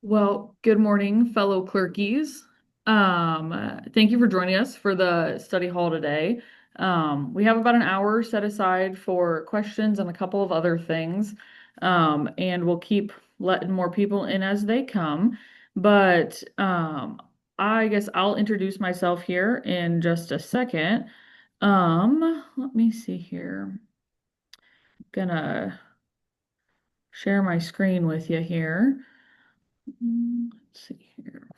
Well, good morning, fellow clerkies. Thank you for joining us for the study hall today. We have about an hour set aside for questions and a couple of other things, and we'll keep letting more people in as they come. But I guess I'll introduce myself here in just a second. Let me see here. Gonna share my screen with you here. Let's see here.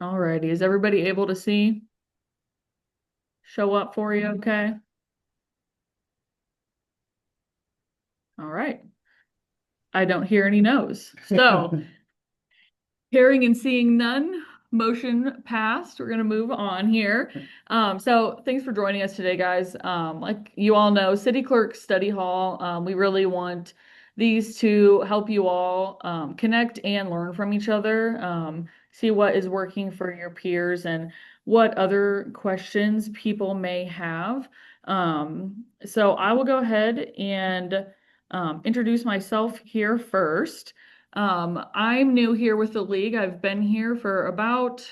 Alrighty, is everybody able to see? Show up for you, okay? All right. I don't hear any no's. So, hearing and seeing none, motion passed. We're gonna move on here. So thanks for joining us today, guys. Like you all know, City Clerk Study Hall, we really want these to help you all connect and learn from each other, see what is working for your peers and what other questions people may have. So I will go ahead and introduce myself here first. I'm new here with the league. I've been here for about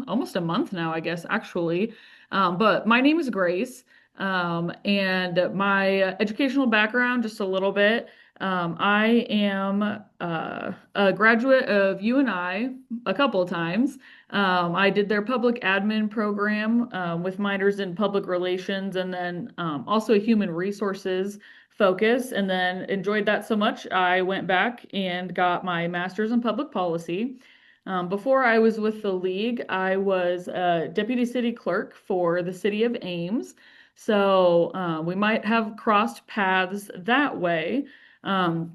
almost a month now, I guess, actually. But my name is Grace, and my educational background, just a little bit. I am a graduate of UNI a couple of times. I did their public admin program with minors in public relations and then also a human resources focus, and then enjoyed that so much I went back and got my master's in public policy. Before I was with the league, I was a deputy city clerk for the city of Ames. So we might have crossed paths that way. Um,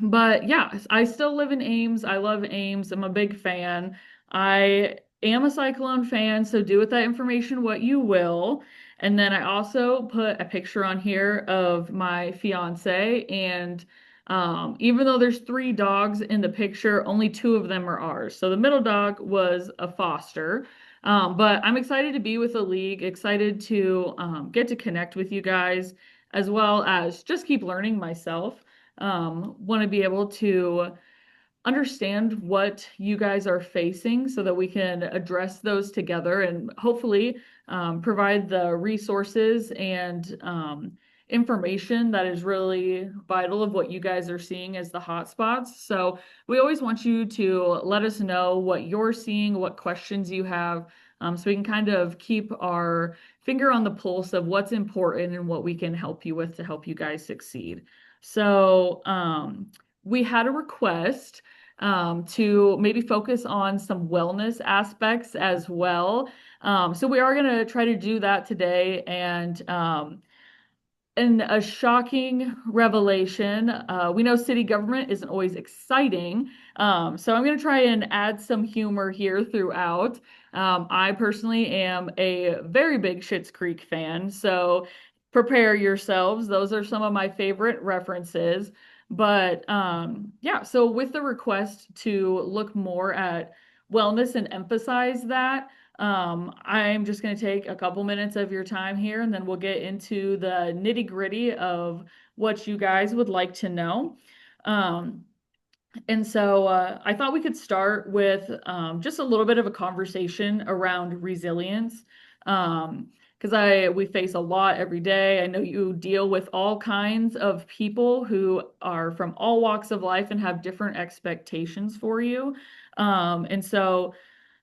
but yeah, I still live in Ames. I love Ames. I'm a big fan. I am a Cyclone fan, so do with that information what you will. And then I also put a picture on here of my fiance. And even though there's three dogs in the picture, only two of them are ours. So the middle dog was a foster. But I'm excited to be with the league, excited to get to connect with you guys, as well as just keep learning myself. Want to be able to understand what you guys are facing so that we can address those together and hopefully provide the resources and information that is really vital of what you guys are seeing as the hot spots. So we always want you to let us know what you're seeing, what questions you have, so we can kind of keep our finger on the pulse of what's important and what we can help you with to help you guys succeed. So we had a request to maybe focus on some wellness aspects as well. So we are going to try to do that today. And a shocking revelation, we know city government isn't always exciting. So I'm going to try and add some humor here throughout. I personally am a very big Schitt's Creek fan, so prepare yourselves. Those are some of my favorite references. But yeah, so with the request to look more at wellness and emphasize that, I'm just going to take a couple minutes of your time here and then we'll get into the nitty-gritty of what you guys would like to know. Um, and so I thought we could start with just a little bit of a conversation around resilience. Because we face a lot every day. I know you deal with all kinds of people who are from all walks of life and have different expectations for you. And so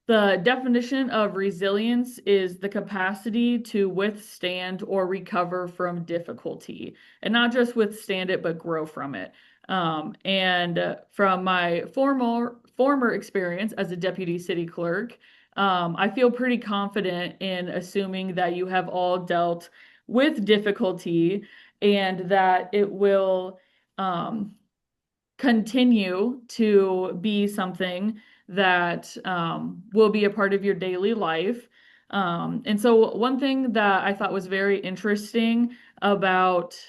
the definition of resilience is the capacity to withstand or recover from difficulty, and not just withstand it, but grow from it. And from my former experience as a deputy city clerk, I feel pretty confident in assuming that you have all dealt with difficulty and that it will um, continue to be something that will be a part of your daily life. And so, one thing that I thought was very interesting about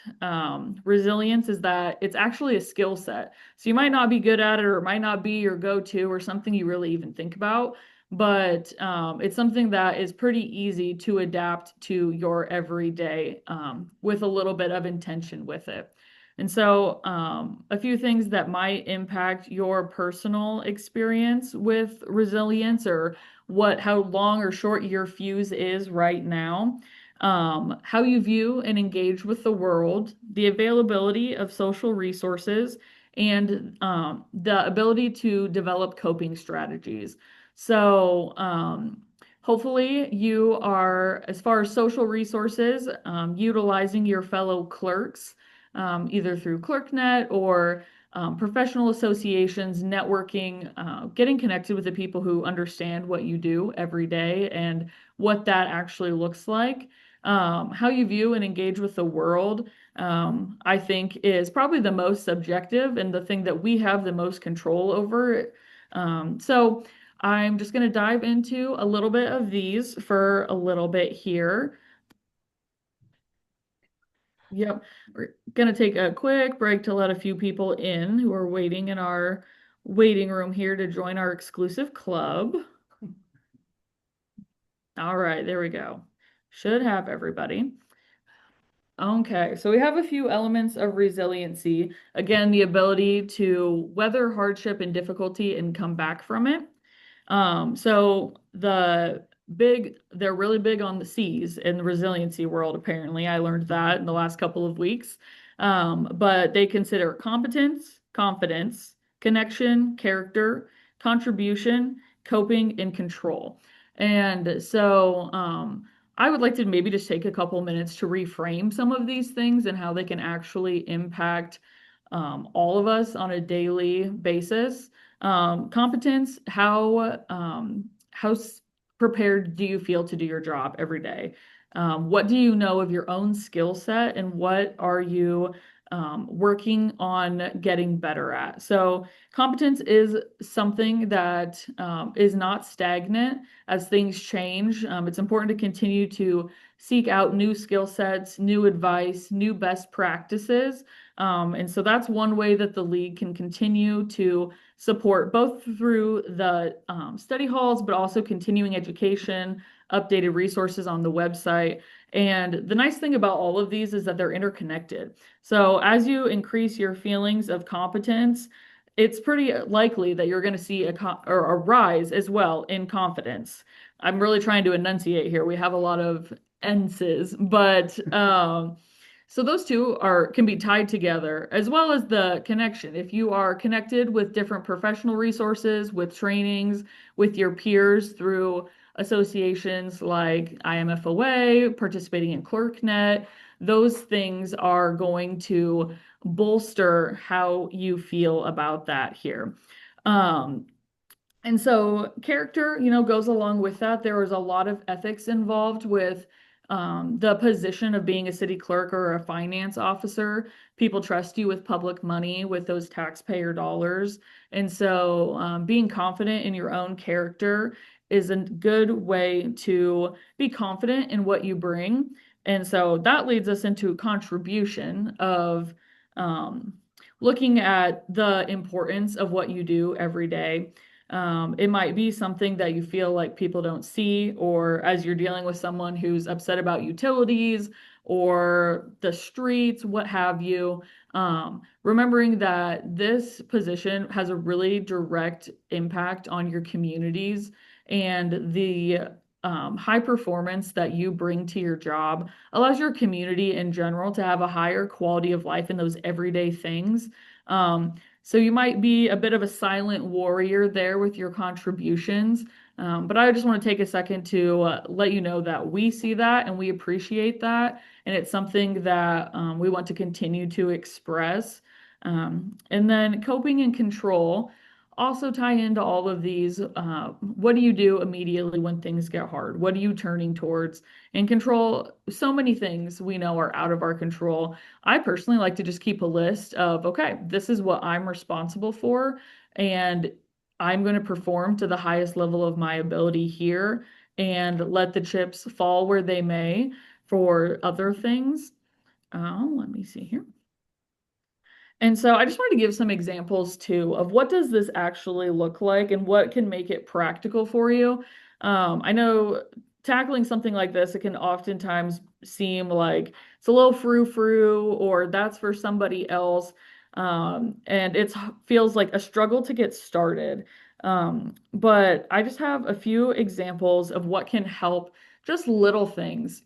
resilience is that it's actually a skill set. So, you might not be good at it, or it might not be your go to, or something you really even think about. But it's something that is pretty easy to adapt to your everyday with a little bit of intention with it. And so, a few things that might impact your personal experience with resilience or how long or short your fuse is right now, how you view and engage with the world, the availability of social resources, and the ability to develop coping strategies. So, hopefully, you are, as far as social resources, utilizing your fellow clerks, either through ClerkNet or professional associations, networking, getting connected with the people who understand what you do every day and what that actually looks like. How you view and engage with the world, I think, is probably the most subjective and the thing that we have the most control over. So I'm just going to dive into a little bit of these for a little bit here. Yep. We're going to take a quick break to let a few people in who are waiting in our waiting room here to join our exclusive club. All right, there we go. Should have everybody. Okay, so we have a few elements of resiliency. Again, the ability to weather hardship and difficulty and come back from it. So they're really big on the C's in the resiliency world, apparently. I learned that in the last couple of weeks. But they consider competence, confidence, connection, character, contribution, coping, and control. And so, I would like to maybe just take a couple minutes to reframe some of these things and how they can actually impact all of us on a daily basis. Competence, prepared do you feel to do your job every day? What do you know of your own skill set and what are you working on getting better at? So, competence is something that is not stagnant as things change. It's important to continue to seek out new skill sets, new advice, new best practices. And so that's one way that the league can continue to support both through the study halls, but also continuing education, updated resources on the website. And the nice thing about all of these is that they're interconnected. So as you increase your feelings of competence, it's pretty likely that you're going to see a rise as well in confidence. I'm really trying to enunciate here. We have a lot of enses, but so those two can be tied together as well as the connection. If you are connected with different professional resources, with trainings, with your peers through associations like IMFOA, participating in ClerkNet, those things are going to bolster how you feel about that here. And so character, goes along with that. There was a lot of ethics involved with the position of being a city clerk or a finance officer. People trust you with public money, with those taxpayer dollars. And so being confident in your own character is a good way to be confident in what you bring. And so that leads us into contribution of looking at the importance of what you do every day. It might be something that you feel like people don't see, or as you're dealing with someone who's upset about utilities or the streets, what have you. Remembering that this position has a really direct impact on your communities and the high performance that you bring to your job allows your community in general to have a higher quality of life in those everyday things. So you might be a bit of a silent warrior there with your contributions. But I just want to take a second to let you know that we see that and we appreciate that. And it's something that we want to continue to express. And then coping and control also tie into all of these. What do you do immediately when things get hard? What are you turning towards? And control, so many things we know are out of our control. I personally like to just keep a list of, okay, this is what I'm responsible for, and I'm going to perform to the highest level of my ability here and let the chips fall where they may for other things. Let me see here. And so I just wanted to give some examples too of what does this actually look like and what can make it practical for you. I know tackling something like this, it can oftentimes seem like it's a little frou-frou or that's for somebody else. And it feels like a struggle to get started. But I just have a few examples of what can help, just little things.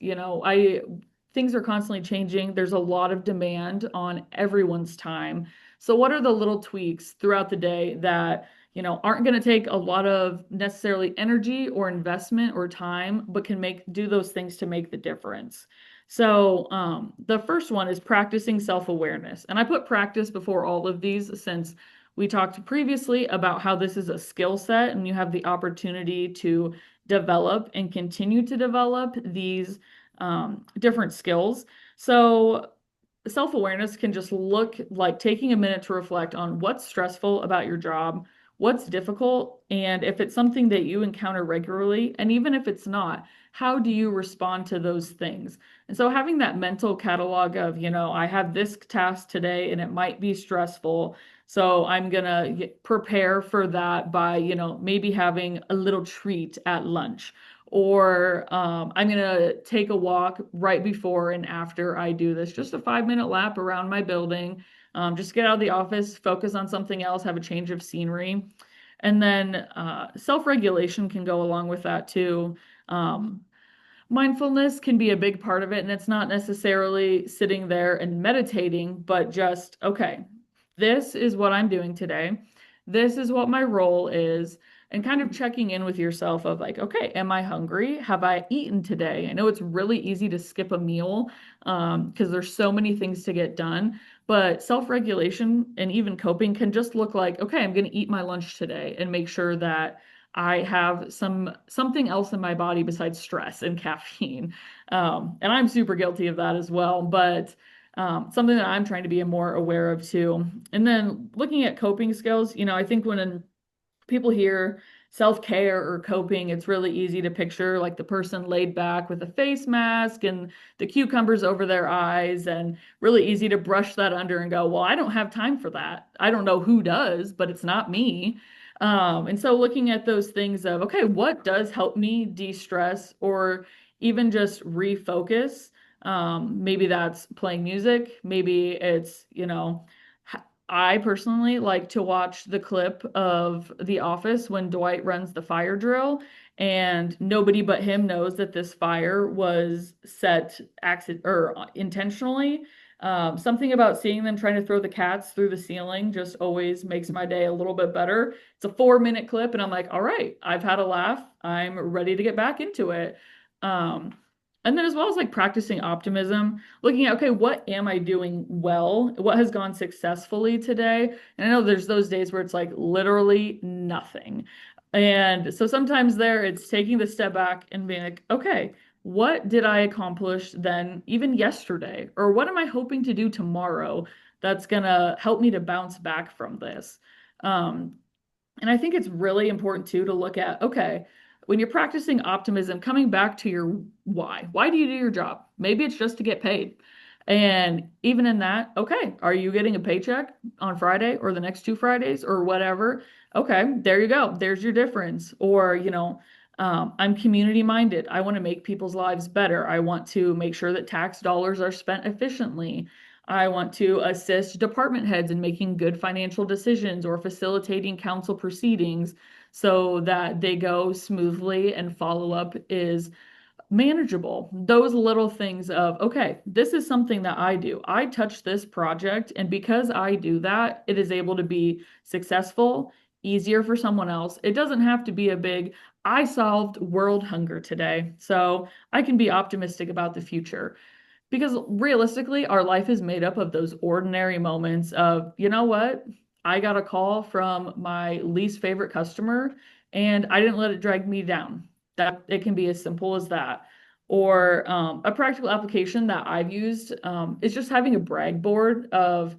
Things are constantly changing. There's a lot of demand on everyone's time. So what are the little tweaks throughout the day that aren't going to take a lot of necessarily energy or investment or time, but can do those things to make the difference. So, the first one is practicing self-awareness. And I put practice before all of these since we talked previously about how this is a skill set and you have the opportunity to develop and continue to develop these different skills. So, self-awareness can just look like taking a minute to reflect on what's stressful about your job, what's difficult, and if it's something that you encounter regularly, and even if it's not, how do you respond to those things? And so having that mental catalog of, I have this task today and it might be stressful. So I'm gonna prepare for that by, maybe having a little treat at lunch. Or I'm gonna take a walk right before and after I do this, just a 5-minute lap around my building. Just get out of the office, focus on something else, have a change of scenery. And then self-regulation can go along with that too. Um, Mindfulness can be a big part of it, and it's not necessarily sitting there and meditating, but just, okay, this is what I'm doing today. This is what my role is, and kind of checking in with yourself of like, okay, am I hungry? Have I eaten today? I know it's really easy to skip a meal because there's so many things to get done, but self-regulation and even coping can just look like, okay, I'm going to eat my lunch today and make sure that I have something else in my body besides stress and caffeine. And I'm super guilty of that as well, but something that I'm trying to be more aware of too. And then looking at coping skills, I think when people hear self-care or coping, it's really easy to picture like the person laid back with a face mask and the cucumbers over their eyes, and really easy to brush that under and go, well, I don't have time for that. I don't know who does, but it's not me. And so looking at those things of, okay, what does help me de-stress or even just refocus? Maybe that's playing music. Maybe it's, I personally like to watch the clip of The Office when Dwight runs the fire drill, and nobody but him knows that this fire was set accident or intentionally. Something about seeing them trying to throw the cats through the ceiling just always makes my day a little bit better. It's a 4-minute clip, and I'm like, all right, I've had a laugh. I'm ready to get back into it. Um, and then as well as like practicing optimism, looking at, okay, what am I doing well? What has gone successfully today? And I know there's those days where it's like literally nothing. And so sometimes there it's taking the step back and being like, okay, what did I accomplish then even yesterday? Or what am I hoping to do tomorrow that's gonna help me to bounce back from this? Um, and I think it's really important too to look at, okay, when you're practicing optimism, coming back to your why. Why do you do your job? Maybe it's just to get paid. And even in that, okay, are you getting a paycheck on Friday or the next 2 Fridays or whatever? Okay, there you go. There's your difference. Or, I'm community minded. I want to make people's lives better. I want to make sure that tax dollars are spent efficiently. I want to assist department heads in making good financial decisions or facilitating council proceedings so that they go smoothly and follow up is manageable. Those little things of, okay, this is something that I do. I touch this project, and because I do that, it is able to be successful, easier for someone else. It doesn't have to be a big, I solved world hunger today, so I can be optimistic about the future. Because realistically, our life is made up of those ordinary moments of, you know what? I got a call from my least favorite customer and I didn't let it drag me down. That it can be as simple as that. Or a practical application that I've used is just having a brag board of,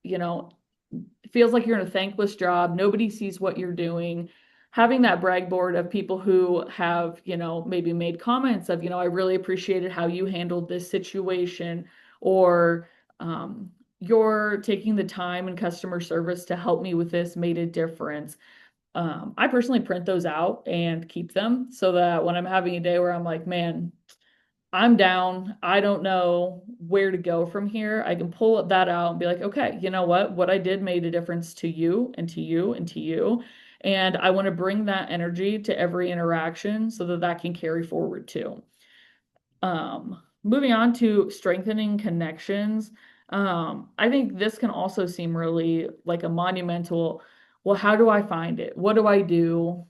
you know, it feels like you're in a thankless job. Nobody sees what you're doing. Having that brag board of people who have, maybe made comments of, I really appreciated how you handled this situation, or you're taking the time and customer service to help me with this made a difference. I personally print those out and keep them so that when I'm having a day where I'm like, man, I'm down. I don't know where to go from here. I can pull that out and be like, okay, you know what? What I did made a difference to you and to you and to you. And I want to bring that energy to every interaction so that that can carry forward too. Moving on to strengthening connections. I think this can also seem really like a monumental, well, how do I find it? What do I do?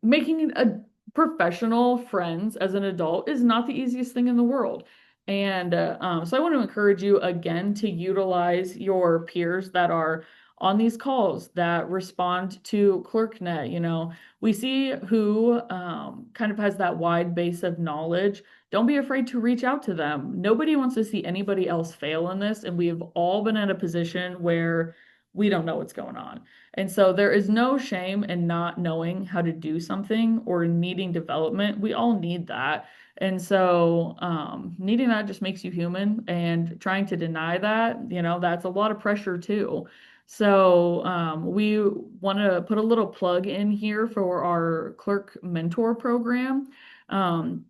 Making a professional friends as an adult is not the easiest thing in the world. And so I want to encourage you again to utilize your peers that are on these calls that respond to ClerkNet. We see who kind of has that wide base of knowledge. Don't be afraid to reach out to them. Nobody wants to see anybody else fail in this, and we have all been in a position where we don't know what's going on. And so there is no shame in not knowing how to do something or needing development. We all need that. And so needing that just makes you human, and trying to deny that, that's a lot of pressure too. So we want to put a little plug in here for our clerk mentor program. Um,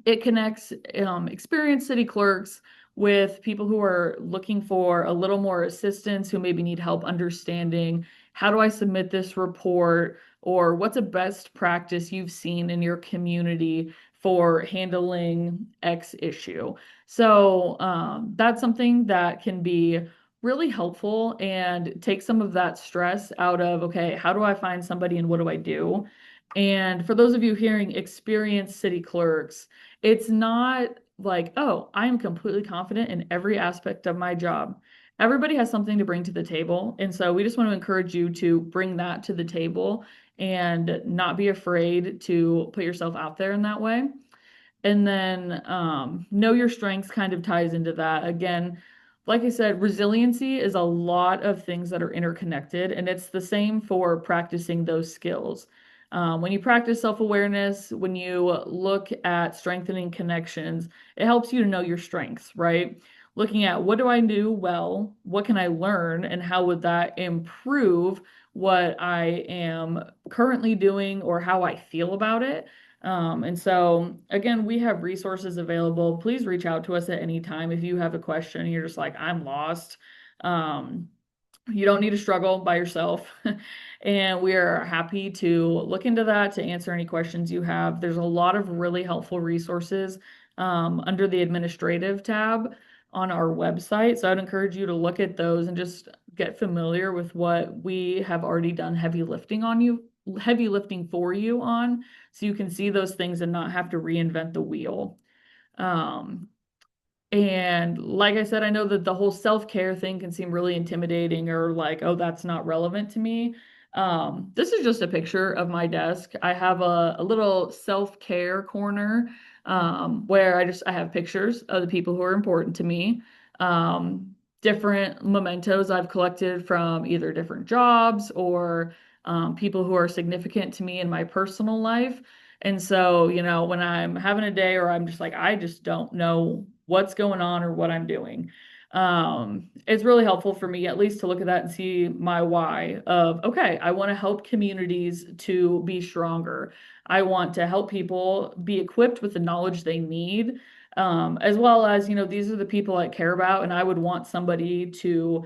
it connects experienced city clerks with people who are looking for a little more assistance, who maybe need help understanding how do I submit this report, or what's a best practice you've seen in your community for handling X issue. So that's something that can be really helpful and take some of that stress out of, okay, how do I find somebody and what do I do? And for those of you hearing experienced city clerks, it's not like, oh, I am completely confident in every aspect of my job. Everybody has something to bring to the table. And so we just want to encourage you to bring that to the table and not be afraid to put yourself out there in that way. And then know your strengths kind of ties into that. Again, like I said, resiliency is a lot of things that are interconnected, and it's the same for practicing those skills. When you practice self-awareness, when you look at strengthening connections, it helps you to know your strengths, right? Looking at what do I do well, what can I learn, and how would that improve what I am currently doing or how I feel about it. And so, again, we have resources available. Please reach out to us at any time if you have a question and you're just like, I'm lost. Um, you don't need to struggle by yourself. And we are happy to look into that to answer any questions you have. There's a lot of really helpful resources under the administrative tab on our website. So I'd encourage you to look at those and just get familiar with what we have already done heavy lifting for you on, so you can see those things and not have to reinvent the wheel. Um, and like I said, I know that the whole self-care thing can seem really intimidating, or like, oh, that's not relevant to me. This is just a picture of my desk. I have a little self-care corner where I have pictures of the people who are important to me. Different mementos I've collected from either different jobs or people who are significant to me in my personal life. And so, when I'm having a day or I'm just like, I just don't know what's going on or what I'm doing, it's really helpful for me at least to look at that and see my why of, okay, I want to help communities to be stronger. I want to help people be equipped with the knowledge they need, as well as, these are the people I care about, and I would want somebody to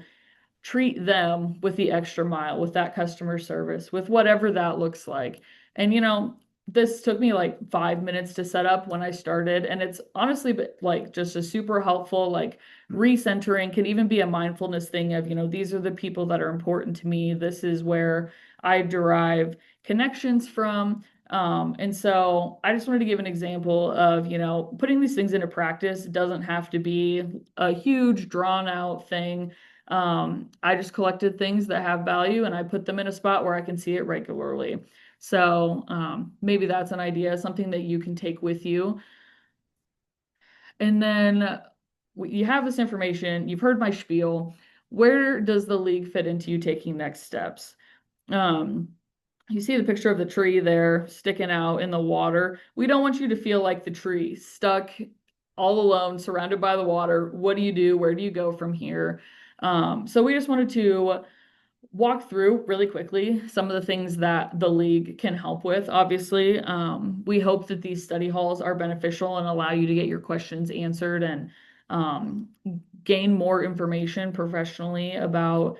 treat them with the extra mile, with that customer service, with whatever that looks like. And this took me like 5 minutes to set up when I started, and it's honestly like just a super helpful, like recentering, can even be a mindfulness thing of, these are the people that are important to me. This is where I derive connections from. And so I just wanted to give an example of, putting these things into practice. It doesn't have to be a huge drawn out thing. I just collected things that have value and I put them in a spot where I can see it regularly. So maybe that's an idea, something that you can take with you. And then you have this information, you've heard my spiel. Where does the league fit into you taking next steps? Um, you see the picture of the tree there sticking out in the water. We don't want you to feel like the tree, stuck all alone, surrounded by the water. What do you do? Where do you go from here? So we just wanted to walk through really quickly some of the things that the league can help with. Obviously, we hope that these study halls are beneficial and allow you to get your questions answered and um, gain more information professionally about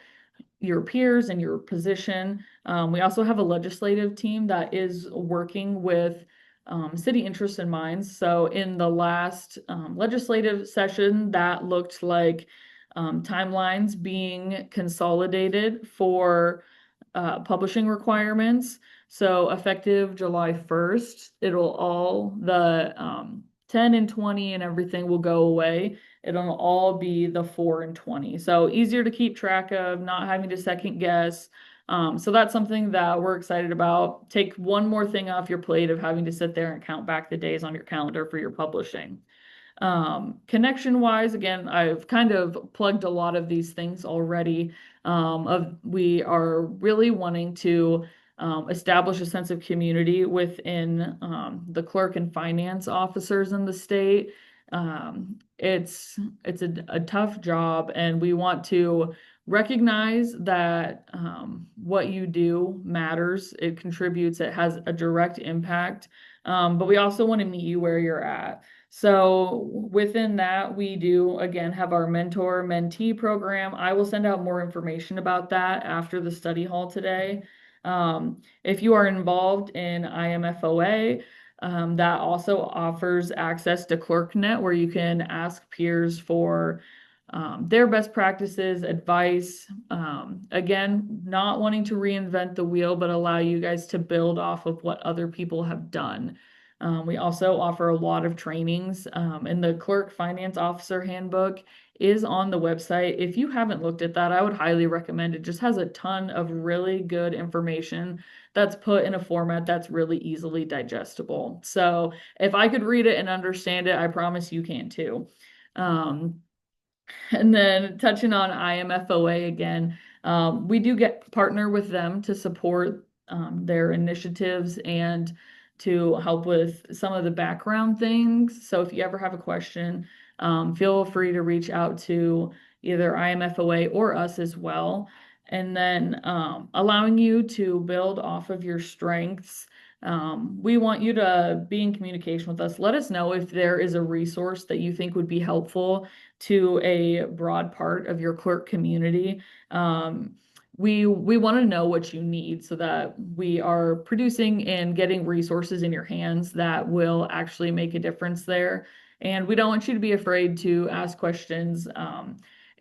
your peers and your position. We also have a legislative team that is working with city interests in mind. So in the last legislative session, that looked like timelines being consolidated for publishing requirements. So effective July 1st, it'll all the 10 and 20 and everything will go away. It'll all be the 4 and 20. So easier to keep track of, not having to second guess. So that's something that we're excited about. Take one more thing off your plate of having to sit there and count back the days on your calendar for your publishing. Connection wise, again, I've kind of plugged a lot of these things already. We are really wanting to establish a sense of community within the clerk and finance officers in the state. It's a tough job, and we want to recognize that what you do matters. It contributes. It has a direct impact. But we also want to meet you where you're at. So within that, we do again have our mentor mentee program. I will send out more information about that after the study hall today. If you are involved in IMFOA, that also offers access to ClerkNet where you can ask peers for their best practices, advice. Again, not wanting to reinvent the wheel, but allow you guys to build off of what other people have done. We also offer a lot of trainings, and the Clerk Finance Officer Handbook is on the website. If you haven't looked at that, I would highly recommend it. Just has a ton of really good information that's put in a format that's really easily digestible. So if I could read it and understand it, I promise you can too. And then touching on IMFOA again, we do get partner with them to support their initiatives and to help with some of the background things. So if you ever have a question, feel free to reach out to either IMFOA or us as well. And then allowing you to build off of your strengths. We want you to be in communication with us. Let us know if there is a resource that you think would be helpful to a broad part of your clerk community. We want to know what you need so that we are producing and getting resources in your hands that will actually make a difference there. And we don't want you to be afraid to ask questions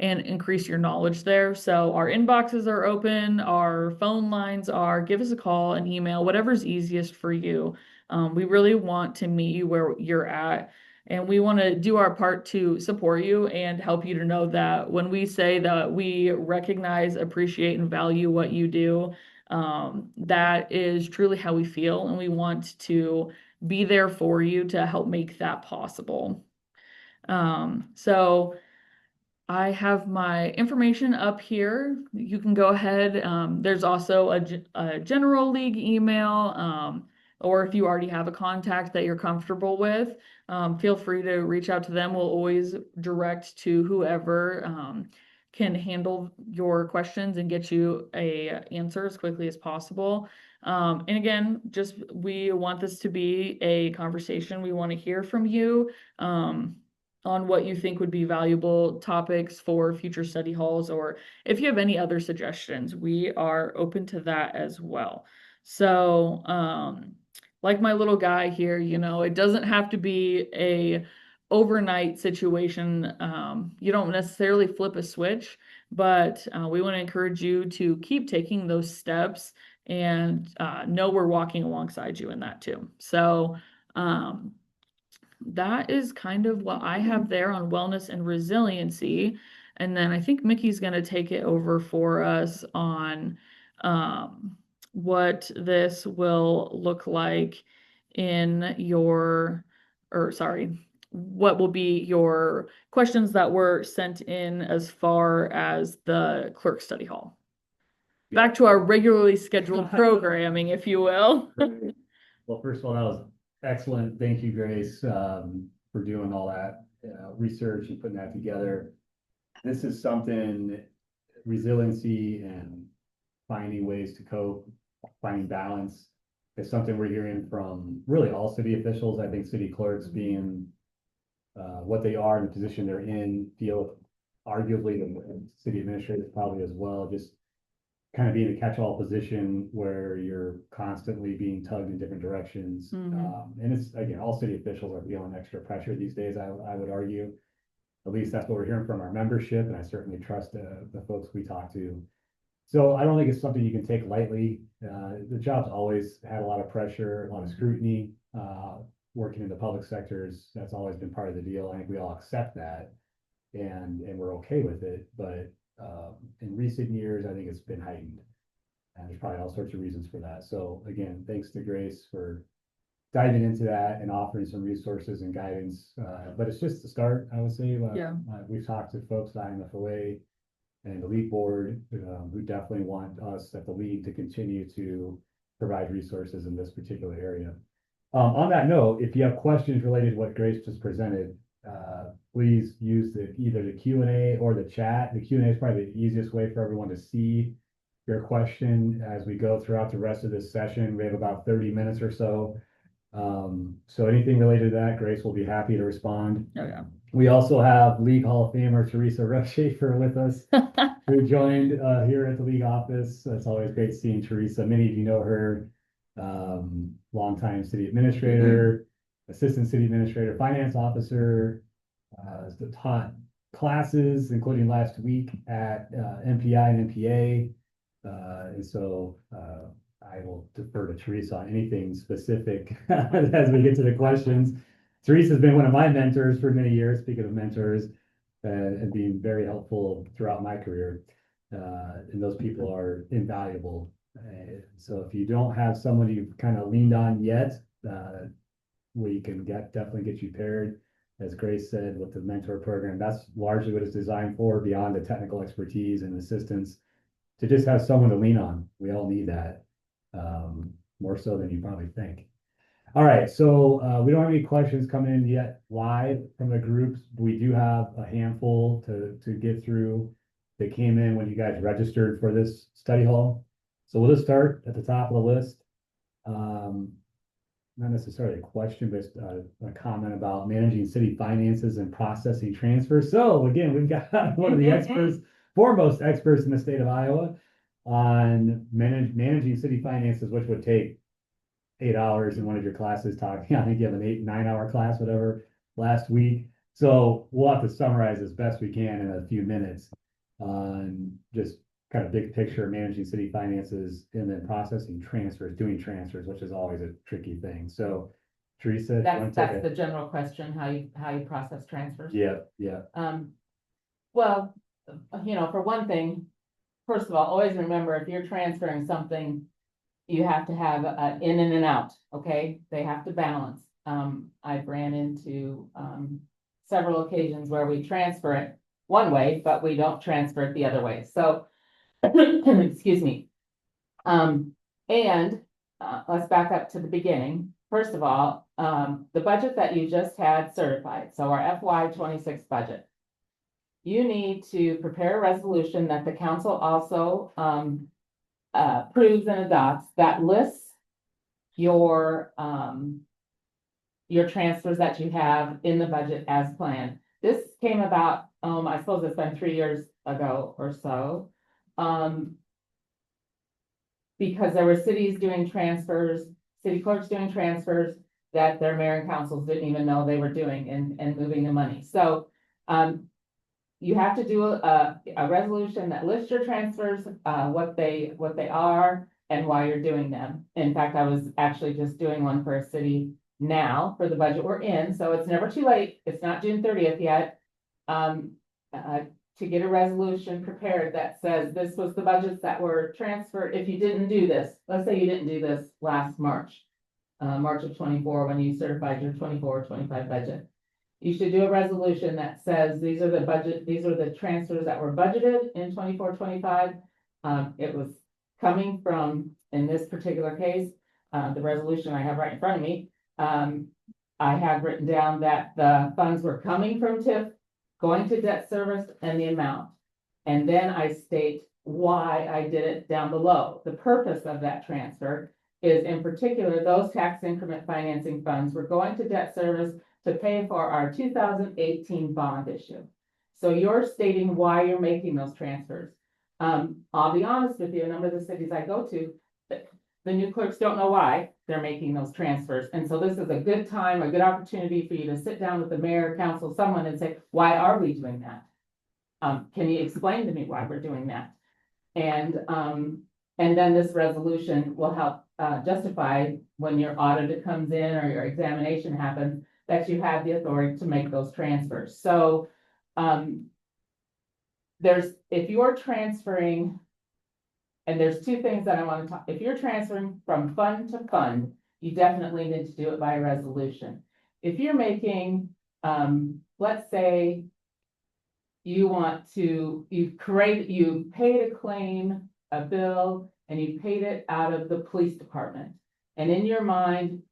and increase your knowledge there. So our inboxes are open, our phone lines are, give us a call, an email, whatever's easiest for you. We really want to meet you where you're at. And we want to do our part to support you and help you to know that when we say that we recognize, appreciate, and value what you do, that is truly how we feel. And we want to be there for you to help make that possible. So I have my information up here. You can go ahead. There's also a general league email, or if you already have a contact that you're comfortable with, feel free to reach out to them. We'll always direct to whoever can handle your questions and get you a answer as quickly as possible. And again, just we want this to be a conversation. We want to hear from you. On what you think would be valuable topics for future study halls, or if you have any other suggestions, we are open to that as well. So, like my little guy here, it doesn't have to be a overnight situation. You don't necessarily flip a switch, but we want to encourage you to keep taking those steps and know we're walking alongside you in that too. So, that is kind of what I have there on wellness and resiliency. And then I think Mickey's going to take it over for us on what this will look like in your, or sorry, what will be your questions that were sent in as far as the clerk study hall. Back to our regularly scheduled programming, if you will. Well, first of all, that was excellent. Thank you, Grace, for doing all that research and putting that together. This is something, resiliency and finding ways to cope, finding balance is something we're hearing from really all city officials. I think city clerks being what they are and the position they're in, feel arguably the city administrators probably as well, just kind of being a catch-all position where you're constantly being tugged in different directions. And it's, again, all city officials are feeling extra pressure these days, I would argue. At least that's what we're hearing from our membership, and I certainly trust the folks we talk to. So I don't think it's something you can take lightly. The job's always had a lot of pressure, a lot of scrutiny. Working in the public sectors, that's always been part of the deal. I think we all accept that, and we're okay with it. But in recent years, I think it's been heightened, and there's probably all sorts of reasons for that. So again, thanks to Grace for diving into that and offering some resources and guidance. But it's just the start, I would say. Yeah. We've talked to folks at IMFOA and the league board, who definitely want us at the league to continue to provide resources in this particular area. On that note, if you have questions related to what Grace just presented, please use either the Q&A or the chat. The Q&A is probably the easiest way for everyone to see your question as we go throughout the rest of this session. We have about 30 minutes or so. So anything related to that, Grace will be happy to respond. Oh, yeah. We also have League Hall of Famer Teresa Ruckshafer with us, who joined here at the league office. It's always great seeing Teresa. Many of you know her, longtime city administrator, assistant city administrator, finance officer, taught classes, including last week at MPI and MPA. And so I will defer to Teresa on anything specific as we get to the questions. Teresa's been one of my mentors for many years, speaking of mentors, and being very helpful throughout my career. And those people are invaluable. So if you don't have someone you've kind of leaned on yet, we can definitely get you paired. As Grace said, with the mentor program, that's largely what it's designed for, beyond the technical expertise and assistance, to just have someone to lean on. We all need that, more so than you probably think. All right, so we don't have any questions coming in yet live from the groups. We do have a handful to get through that came in when you guys registered for this study hall. So we'll just start at the top of the list. Not necessarily a question, but a comment about managing city finances and processing transfers. So again, we've got one of the experts, foremost experts in the state of Iowa on managing city finances, which would take 8 hours in one of your classes talking. I think you have an 9 hour class, whatever, last week. So we'll have to summarize as best we can in a few minutes on just kind of big picture managing city finances and then processing transfers, doing transfers, which is always a tricky thing. So Teresa, that's the general question, how you process transfers. Yeah. Well, for one thing, first of all, always remember, if you're transferring something, you have to have an in and an out, okay? They have to balance. I've ran into several occasions where we transfer it one way, but we don't transfer it the other way. So, excuse me. And let's back up to the beginning. First of all, the budget that you just had certified, so our FY26 budget, you need to prepare a resolution that the council also approves and adopts, that lists your transfers that you have in the budget as planned. This came about, I suppose it's been 3 years ago or so, because there were cities doing transfers, city clerks doing transfers that their mayor and councils didn't even know they were doing and moving the money. So you have to do a resolution that lists your transfers, what they are and why you're doing them. In fact, I was actually just doing one for a city now for the budget we're in, so it's never too late. It's not June 30th yet. To get a resolution prepared that says this was the budgets that were transferred. If you didn't do this, let's say you didn't do this last March, March of 24, when you certified your 24-25 budget. You should do a resolution that says these are the transfers that were budgeted in 24-25. It was coming from, in this particular case, the resolution I have right in front of me. I have written down that the funds were coming from TIF, going to debt service, and the amount. And then I state why I did it down below. The purpose of that transfer is, in particular, those tax increment financing funds were going to debt service to pay for our 2018 bond issue. So you're stating why you're making those transfers. I'll be honest with you, a number of the cities I go to, the new clerks don't know why they're making those transfers. And so this is a good time, a good opportunity for you to sit down with the mayor, council, someone and say, why are we doing that? Can you explain to me why we're doing that? And then this resolution will help justify when your audit comes in or your examination happens, that you have the authority to make those transfers. So if you're transferring, and there's two things that I want to talk, if you're transferring from fund to fund, you definitely need to do it by resolution. If you're making, let's say you paid a claim, a bill, and you paid it out of the police department. And in your mind,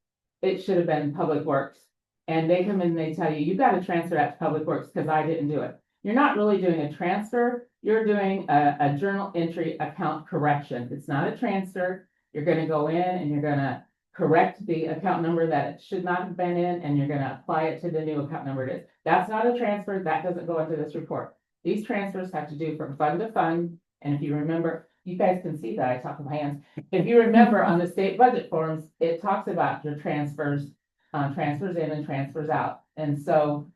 it should have been Public Works. And they come in and they tell you, you've got to transfer that to Public Works because I didn't do it. You're not really doing a transfer. You're doing a journal entry account correction. It's not a transfer. You're going to go in and you're going to correct the account number that it should not have been in, and you're going to apply it to the new account number it is. That's not a transfer. That doesn't go into this report. These transfers have to do from fund to fund. And if you remember, you guys can see that I talk with my hands. If you remember on the state budget forms, it talks about your transfers, transfers in and transfers out. And so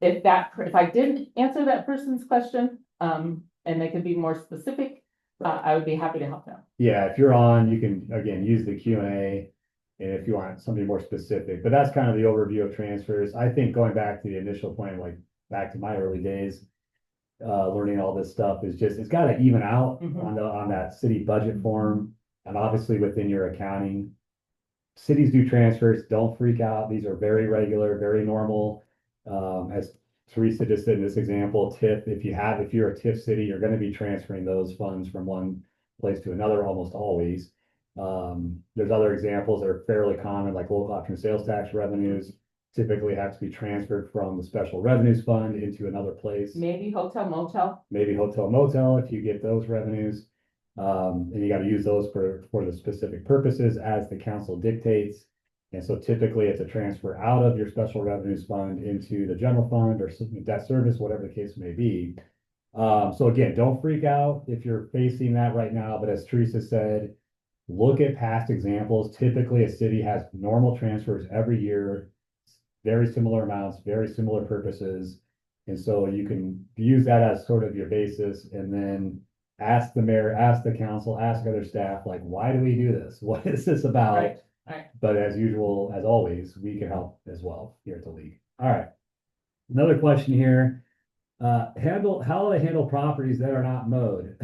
if I didn't answer that person's question, and they could be more specific, I would be happy to help them. Yeah, if you're on, you can, again, use the Q&A. And if you want something more specific, but that's kind of the overview of transfers. I think going back to the initial point, like back to my early days, learning all this stuff is just, it's got to even out on that city budget form. And obviously within your accounting, cities do transfers, don't freak out. These are very regular, very normal. As Teresa just said in this example, TIF, if you're a TIF city, you're going to be transferring those funds from one place to another almost always. There's other examples that are fairly common, like local option sales tax revenues typically have to be transferred from the special revenues fund into another place. Maybe hotel motel. Maybe hotel motel if you get those revenues. And you got to use those for the specific purposes as the council dictates. And so typically it's a transfer out of your special revenues fund into the general fund or debt service, whatever the case may be. So again, don't freak out if you're facing that right now. But as Teresa said, look at past examples. Typically, a city has normal transfers every year, very similar amounts, very similar purposes. And so you can use that as sort of your basis and then ask the mayor, ask the council, ask other staff, like, why do we do this? What is this about? Right. But as usual, as always, we can help as well here at the league. All right. Another question here. How do they handle properties that are not mowed?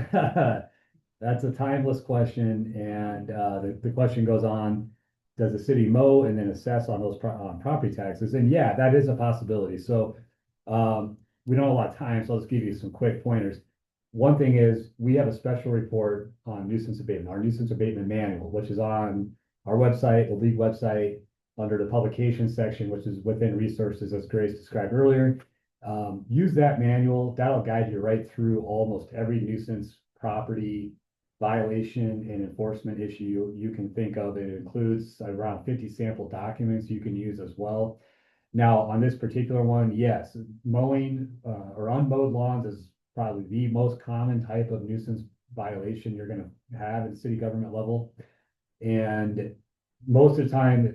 That's a timeless question, and the question goes on, does the city mow and then assess on those property taxes? And yeah, that is a possibility. So we don't have a lot of time, so I'll just give you some quick pointers. One thing is we have a special report on nuisance abatement, our nuisance abatement manual, which is on our website, the league website, under the publication section, which is within resources, as Grace described earlier. Use that manual. That'll guide you right through almost every nuisance property violation and enforcement issue you can think of. It includes around 50 sample documents you can use as well. Now, on this particular one, yes, mowing or unmowed lawns is probably the most common type of nuisance violation you're going to have at the city government level. And most of the time,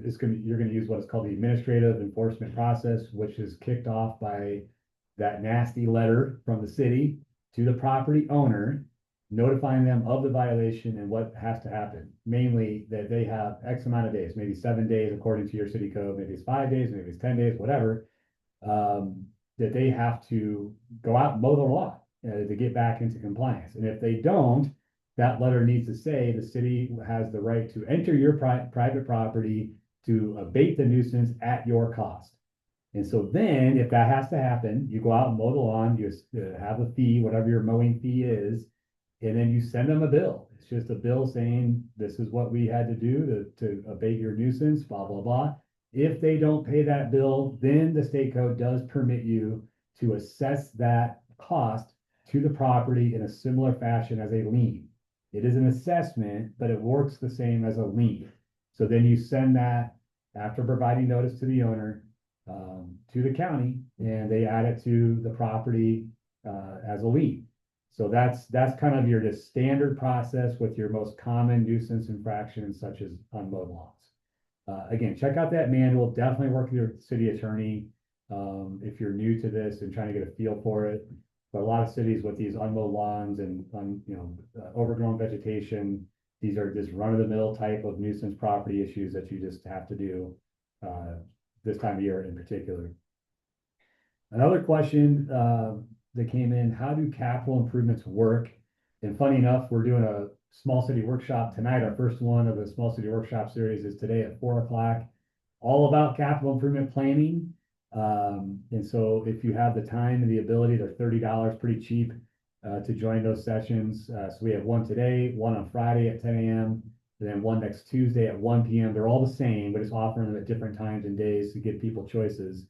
you're going to use what is called the administrative enforcement process, which is kicked off by that nasty letter from the city to the property owner, notifying them of the violation and what has to happen. Mainly that they have X amount of days, maybe 7 days according to your city code, maybe it's 5 days, maybe it's 10 days, whatever, that they have to go out and mow the lawn to get back into compliance. And if they don't, that letter needs to say the city has the right to enter your private property to abate the nuisance at your cost. And so then if that has to happen, you go out and mow the lawn, you have a fee, whatever your mowing fee is, and then you send them a bill. It's just a bill saying, this is what we had to do to abate your nuisance, blah, blah, blah. If they don't pay that bill, then the state code does permit you to assess that cost to the property in a similar fashion as a lien. It is an assessment, but it works the same as a lien. So then you send that after providing notice to the owner, to the county, and they add it to the property, as a lien. So that's kind of your just standard process with your most common nuisance infractions such as unmowed lawns. Again, check out that manual, definitely work with your city attorney, if you're new to this and trying to get a feel for it. But a lot of cities with these unmowed lawns and, overgrown vegetation, these are just run-of-the-mill type of nuisance property issues that you just have to do, this time of year in particular. Another question, that came in, how do capital improvements work? And funny enough, we're doing a small city workshop tonight. Our first one of the small city workshop series is today at 4 o'clock, all about capital improvement planning. And so if you have the time and the ability, they're $30, pretty cheap, to join those sessions. So we have one today, one on Friday at 10 a.m., and then one next Tuesday at 1 p.m. They're all the same, but it's offering them at different times and days to give people choices.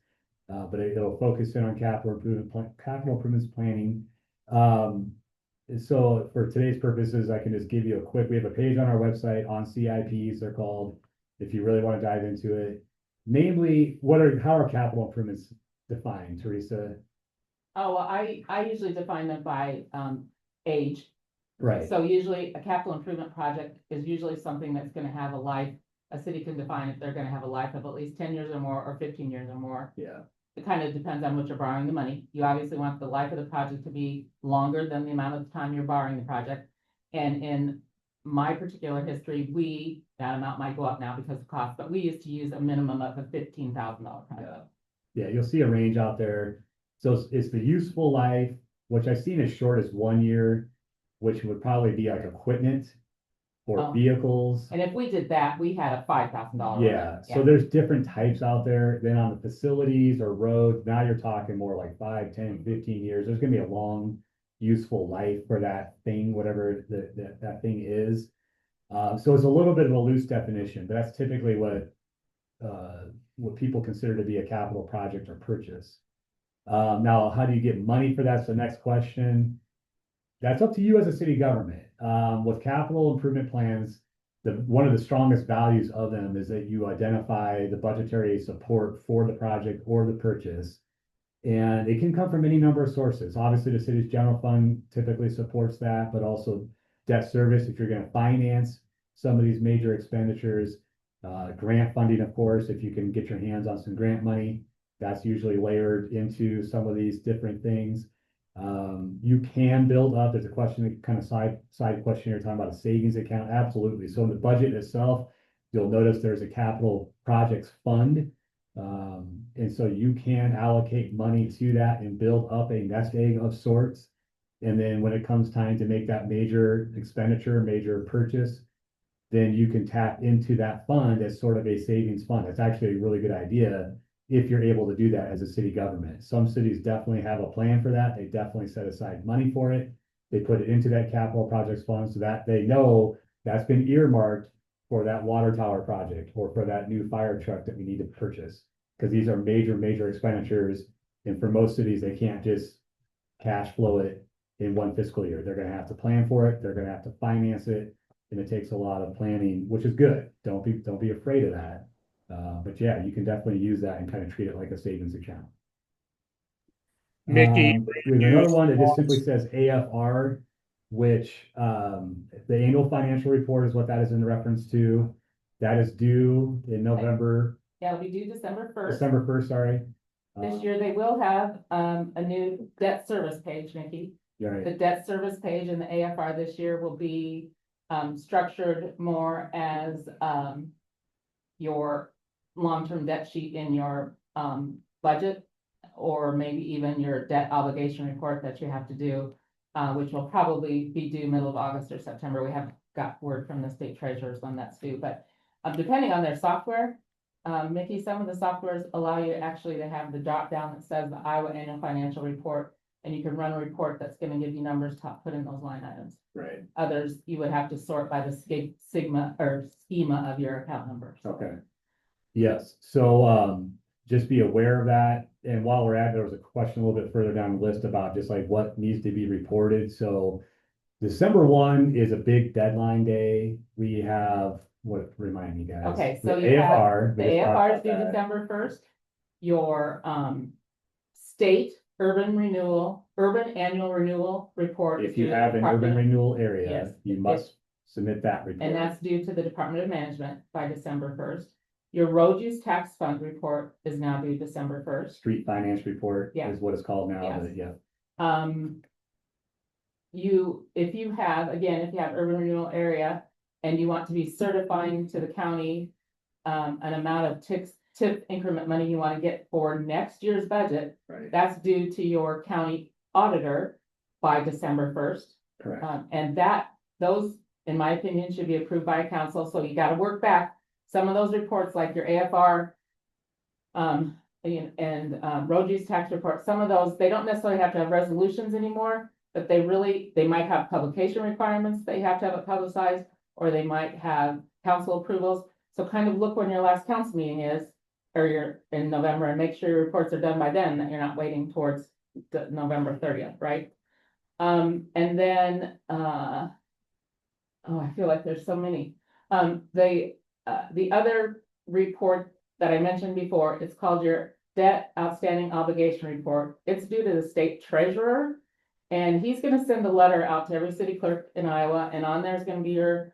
But it'll focus in on capital improvements planning. So for today's purposes, I can just give you we have a page on our website on CIPs, they're called, if you really want to dive into it. Namely, how are capital improvements defined, Teresa? Oh, well, I usually define them by, age. Right, So usually a capital improvement project is usually something that's gonna have a life, a city can define if they're gonna have a life of at least 10 years or more, or 15 years or more. yeah, It kind of depends on what you're borrowing the money. You obviously want the life of the project to be longer than the amount of time you're borrowing the project. And in my particular history, that amount might go up now because of cost, but we used to use a minimum of a $15,000 project. yeah, you'll see a range out there. So it's the useful life, which I've seen as short as 1 year, which would probably be like equipment or Oh. vehicles. And if we did that, we had a $5,000. Yeah, so there's different types out there. Then on the facilities or roads, now you're talking more like 5, 10, 15 years. There's gonna be a long, useful life for that thing, whatever that thing is. So it's a little bit of a loose definition, but that's typically what people consider to be a capital project or purchase. Now, how do you get money for that? That's the next question. That's up to you as a city government. With capital improvement plans, one of the strongest values of them is that you identify the budgetary support for the project or the purchase. And it can come from any number of sources. Obviously, the city's general fund typically supports that, but also debt service if you're going to finance some of these major expenditures. Grant funding, of course, if you can get your hands on some grant money, that's usually layered into some of these different things. You can build up, there's a question, kind of side question here, talking about a savings account. Absolutely. So in the budget itself, you'll notice there's a capital projects fund. And so you can allocate money to that and build up a nest egg of sorts. And then when it comes time to make that major expenditure, major purchase, then you can tap into that fund as sort of a savings fund. That's actually a really good idea if you're able to do that as a city government. Some cities definitely have a plan for that. They definitely set aside money for it. They put it into that capital projects fund so that they know that's been earmarked for that water tower project or for that new fire truck that we need to purchase. Because these are major, major expenditures. And for most cities, they can't just cash flow it in one fiscal year. They're going to have to plan for it. They're going to have to finance it. And it takes a lot of planning, which is good. Don't be afraid of that. But yeah, you can definitely use that and kind of treat it like a savings account. Mickey, We have another one that just simply says AFR, which the annual financial report is what that is in reference to. That is due in November, Yeah, it'll be due December 1st. December 1st, sorry. This year, they will have, a new debt service page, Mickey. Right. The debt service page in the AFR this year will be, structured more as, your long-term debt sheet in your, budget, or maybe even your debt obligation report that you have to do, which will probably be due middle of August or September. We haven't got word from the state treasurers when that's due, but depending on their software, Mickey, some of the softwares allow you actually to have the drop down that says the Iowa Annual Financial Report, and you can run a report that's going to give you numbers to put in those line items. Right. Others, you would have to sort by the schema of your account numbers. Okay. Yes. So just be aware of that. and while we're at, there was a question a little bit further down the list about just like what needs to be reported. So December 1 is a big deadline day. We have, what, remind me guys. Okay, so The you have, AFR. the we just talked AFR is about due that. December first. Your, state urban annual renewal report. If you to the have an urban Department- renewal area, Yes. you must submit that report. And that's due to the Department of Management by December first. Your road use tax fund report is now due December first. Street finance report Yeah. is what it's called now, Yes. but yeah. If you have urban renewal area and you want to be certifying to the county an amount of tip increment money you want to get for next year's budget, Right. that's due to your county auditor by December first. Correct. And those, in my opinion, should be approved by council, so you gotta work back. Some of those reports, like your AFR, road use tax report, some of those, they don't necessarily have to have resolutions anymore, but they might have publication requirements that you have to have it publicized, or they might have council approvals. So kind of look when your last council meeting is, or you're in November, and make sure your reports are done by then, that you're not waiting towards November 30th, right? And then, I feel like there's so many. The other report that I mentioned before, it's called your debt outstanding obligation report. It's due to the state treasurer. And he's gonna send a letter out to every city clerk in Iowa, and on there's gonna be your,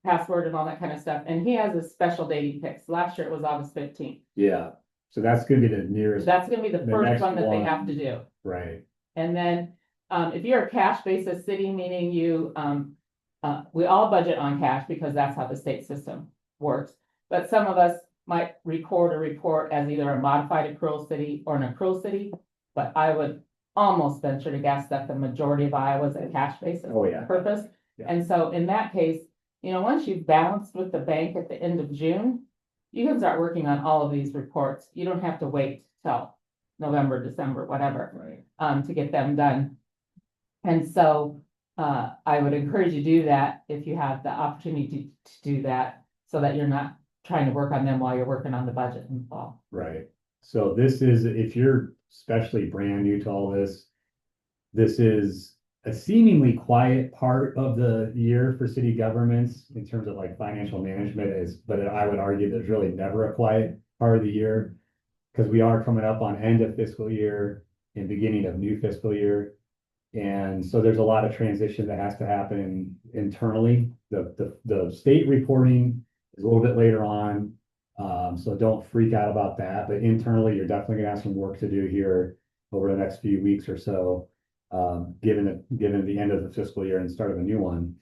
password and all that kind of stuff. And he has a special date he picks. Last year it was August 15th. Yeah. So that's gonna be the nearest. That's gonna be the The first next one that they one. have to do. Right. And then, if you're a cash basis city, meaning you, we all budget on cash because that's how the state system works. But some of us might record a report as either a modified accrual city or an accrual city. But I would almost venture to guess that the majority of Iowa's a cash basis. Oh, yeah. Purpose. Yeah. And so in that case, once you've balanced with the bank at the end of June, you can start working on all of these reports. You don't have to wait till November, December, whatever, Right. To get them done. And so, I would encourage you to do that if you have the opportunity to do that, so that you're not trying to work on them while you're working on the budget in the fall. Right. So this is, if you're especially brand new to all this is a seemingly quiet part of the year for city governments in terms of like financial management but I would argue there's really never a quiet part of the year, because we are coming up on end of fiscal year and beginning of new fiscal year. And so there's a lot of transition that has to happen internally. The state reporting is a little bit later on. So don't freak out about that, but internally, you're definitely gonna have some work to do here over the next few weeks or so. Given the end of the fiscal year and start of a new one.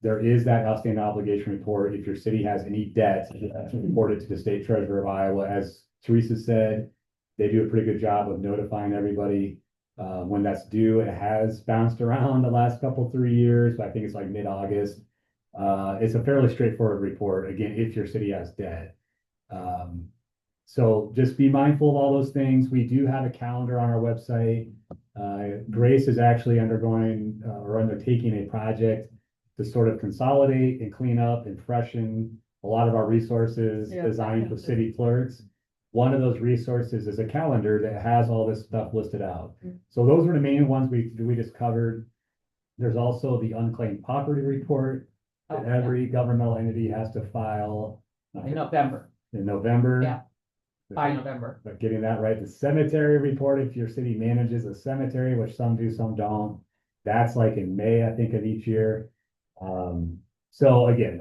There is that outstanding obligation report. If your city has any debt, report it to the state treasurer of Iowa. As Teresa said, they do a pretty good job of notifying everybody when that's due. It has bounced around the last 3 years, but I think it's like mid-August. It's a fairly straightforward report, again, if your city has debt. So just be mindful of all those things. We do have a calendar on our website. Grace is actually undertaking a project to sort of consolidate and clean up and freshen a lot of our resources designed for city clerks. One of those resources is a calendar that has all this stuff listed out. So those are the main ones we just covered. There's also the unclaimed property report that every governmental entity has to file In November, in November. Yeah. by November. But getting that right, the cemetery report, if your city manages a cemetery, which some do, some don't, that's like in May, I think, of each year. So again,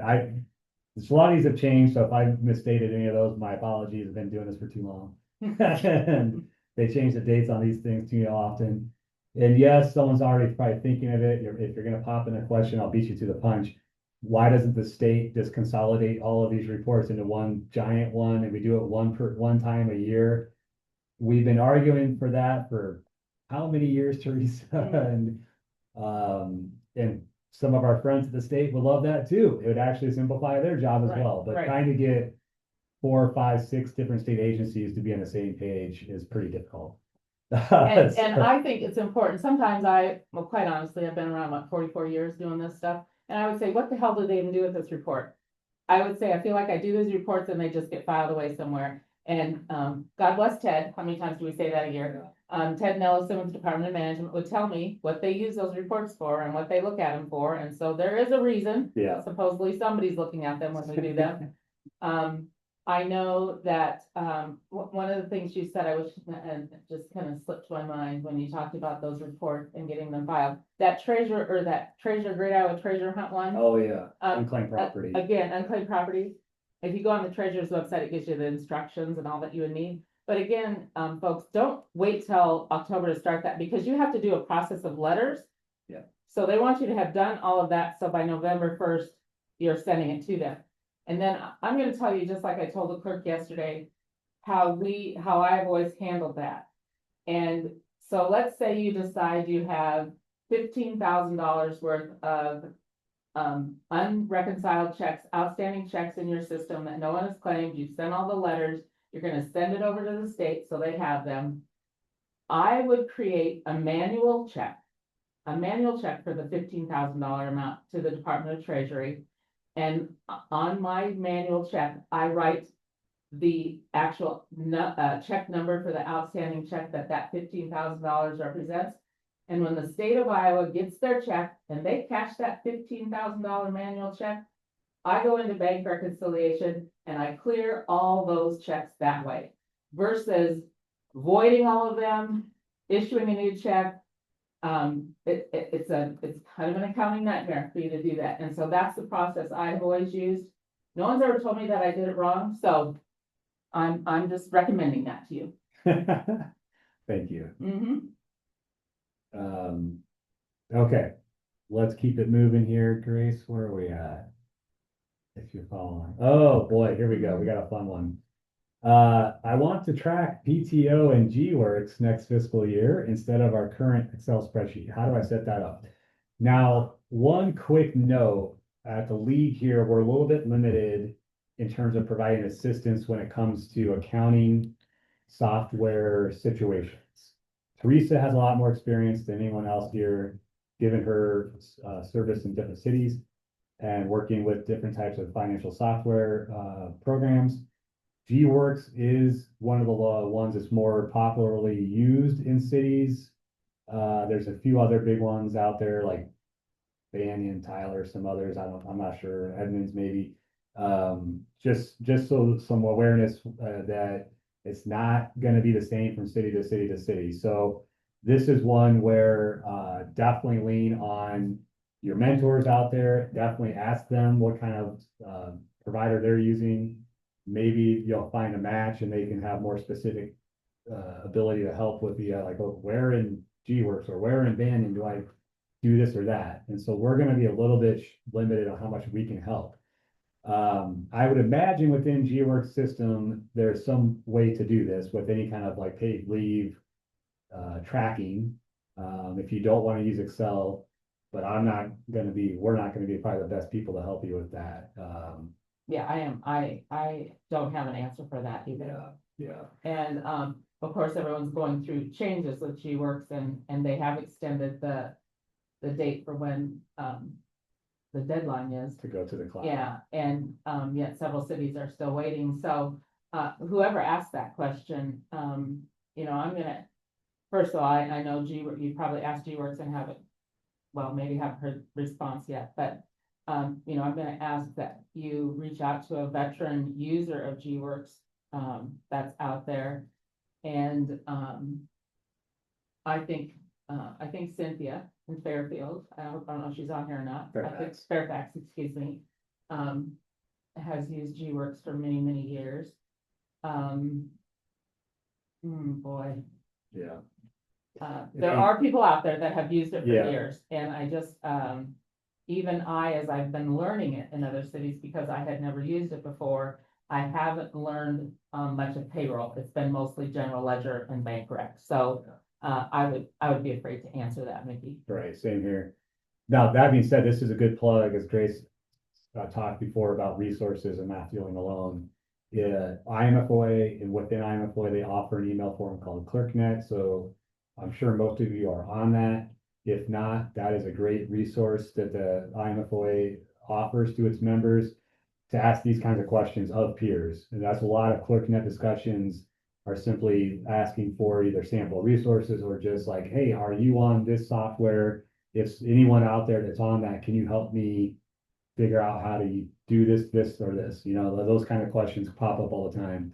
there's a lot of these have changed, so if I misstated any of those, my apologies. I've been doing this for too long. And they change the dates on these things too often. And yes, someone's already probably thinking of it. If you're gonna pop in a question, I'll beat you to the punch. Why doesn't the state just consolidate all of these reports into one giant one, and we do it one time a year? We've been arguing for that for how many years, Teresa? And some of our friends at the state would love that too. It would actually simplify their job as Right, well, but right. trying to get 4, 5, 6 different state agencies to be on the same page is pretty difficult. And I think it's important. Sometimes quite honestly, I've been around about 44 years doing this stuff. And I would say, what the hell do they even do with this report? I would say, I feel like I do these reports and they just get filed away somewhere. And, God bless Ted, how many times do we say that a year? Ted Nellison with the Department of Management would tell me what they use those reports for and what they look at them for, and so there is a reason. Yeah. Supposedly somebody's looking at them when we do them. I know that, one of the things you said, I wish, and it just kind of slipped my mind when you talked about those reports and getting them filed. That treasure Great Iowa treasure hunt one. Oh, yeah, Um, unclaimed property. Again, unclaimed property. If you go on the treasurer's website, it gives you the instructions and all that you would need. But again, folks, don't wait till October to start that, because you have to do a process of letters. Yeah. So they want you to have done all of that, so by November 1st, you're sending it to them. And then I'm gonna tell you, just like I told the clerk yesterday, how I've always handled that. And so let's say you decide you have $15,000 worth of unreconciled checks, outstanding checks in your system that no one has claimed. You've sent all the letters, you're gonna send it over to the state so they have them. I would create a manual check for the $15,000 amount to the Department of Treasury. And on my manual check, I write the actual check number for the outstanding check that $15,000 represents. And when the state of Iowa gets their check and they cash that $15,000 manual check, I go into bank reconciliation and I clear all those checks that way versus voiding all of them, issuing a new check. It's kind of an accounting nightmare for you to do that. And so that's the process I've always used. No one's ever told me that I did it wrong, so I'm just recommending that to you. Thank you. Mm-hmm. Okay, let's keep it moving here, Grace. Where are we at? If you're following. Oh, boy, here we go. We got a fun one. I want to track PTO and G-Works next fiscal year instead of our current Excel spreadsheet. How do I set that up? Now, one quick note, at the league here, we're a little bit limited in terms of providing assistance when it comes to accounting software situations. Teresa has a lot more experience than anyone else here, given her service in different cities and working with different types of financial software programs. G-Works is one of the ones that's more popularly used in cities. There's a few other big ones out there like Banyan, Tyler, some others. I'm not sure. Edmonds maybe. Just so some awareness that it's not going to be the same from city to city to city. So this is one where definitely lean on your mentors out there. Definitely ask them what kind of provider they're using. Maybe you'll find a match and they can have more specific ability to help with the like, oh, where in G-Works or where in Banyan do I do this or that? And so we're going to be a little bit limited on how much we can help. I would imagine within G-Works system, there's some way to do this with any kind of like paid leave tracking. If you don't want to use Excel, but we're not going to be probably the best people to help you with that. Yeah, I am. I don't have an answer for that either. Yeah. And, of course, everyone's going through changes with G-Works and they have extended the date for when, the deadline is. To go to the cloud. Yeah, and, yet several cities are still waiting. So, whoever asked that question, I'm gonna, first of all, I know you probably asked G-Works and maybe haven't heard response yet, but I'm gonna ask that you reach out to a veteran user of G-Works, that's out there. And, I think Cynthia in Fairfield, I don't know if she's on here or not. I think Fairfax, excuse me, has used G-Works for many, many years. Boy. Yeah. There are people out there that have used it for Yeah. years, and I just, even as I've been learning it in other cities, because I had never used it before, I haven't learned, much of payroll. It's been mostly general ledger and bank rec. So, I would be afraid to answer that, Mickey. Right, same here. Now, that being said, this is a good plug, as Grace talked before about resources and not feeling alone. Yeah, IMFOA, and within IMFOA, they offer an email form called ClerkNet, so I'm sure most of you are on that. If not, that is a great resource that the IMFOA offers to its members to ask these kinds of questions of peers. And that's a lot of ClerkNet discussions are simply asking for either sample resources or just like, hey, are you on this software? If anyone out there that's on that, can you help me figure out how to do this, or this? You know, those kind of questions pop up all the time.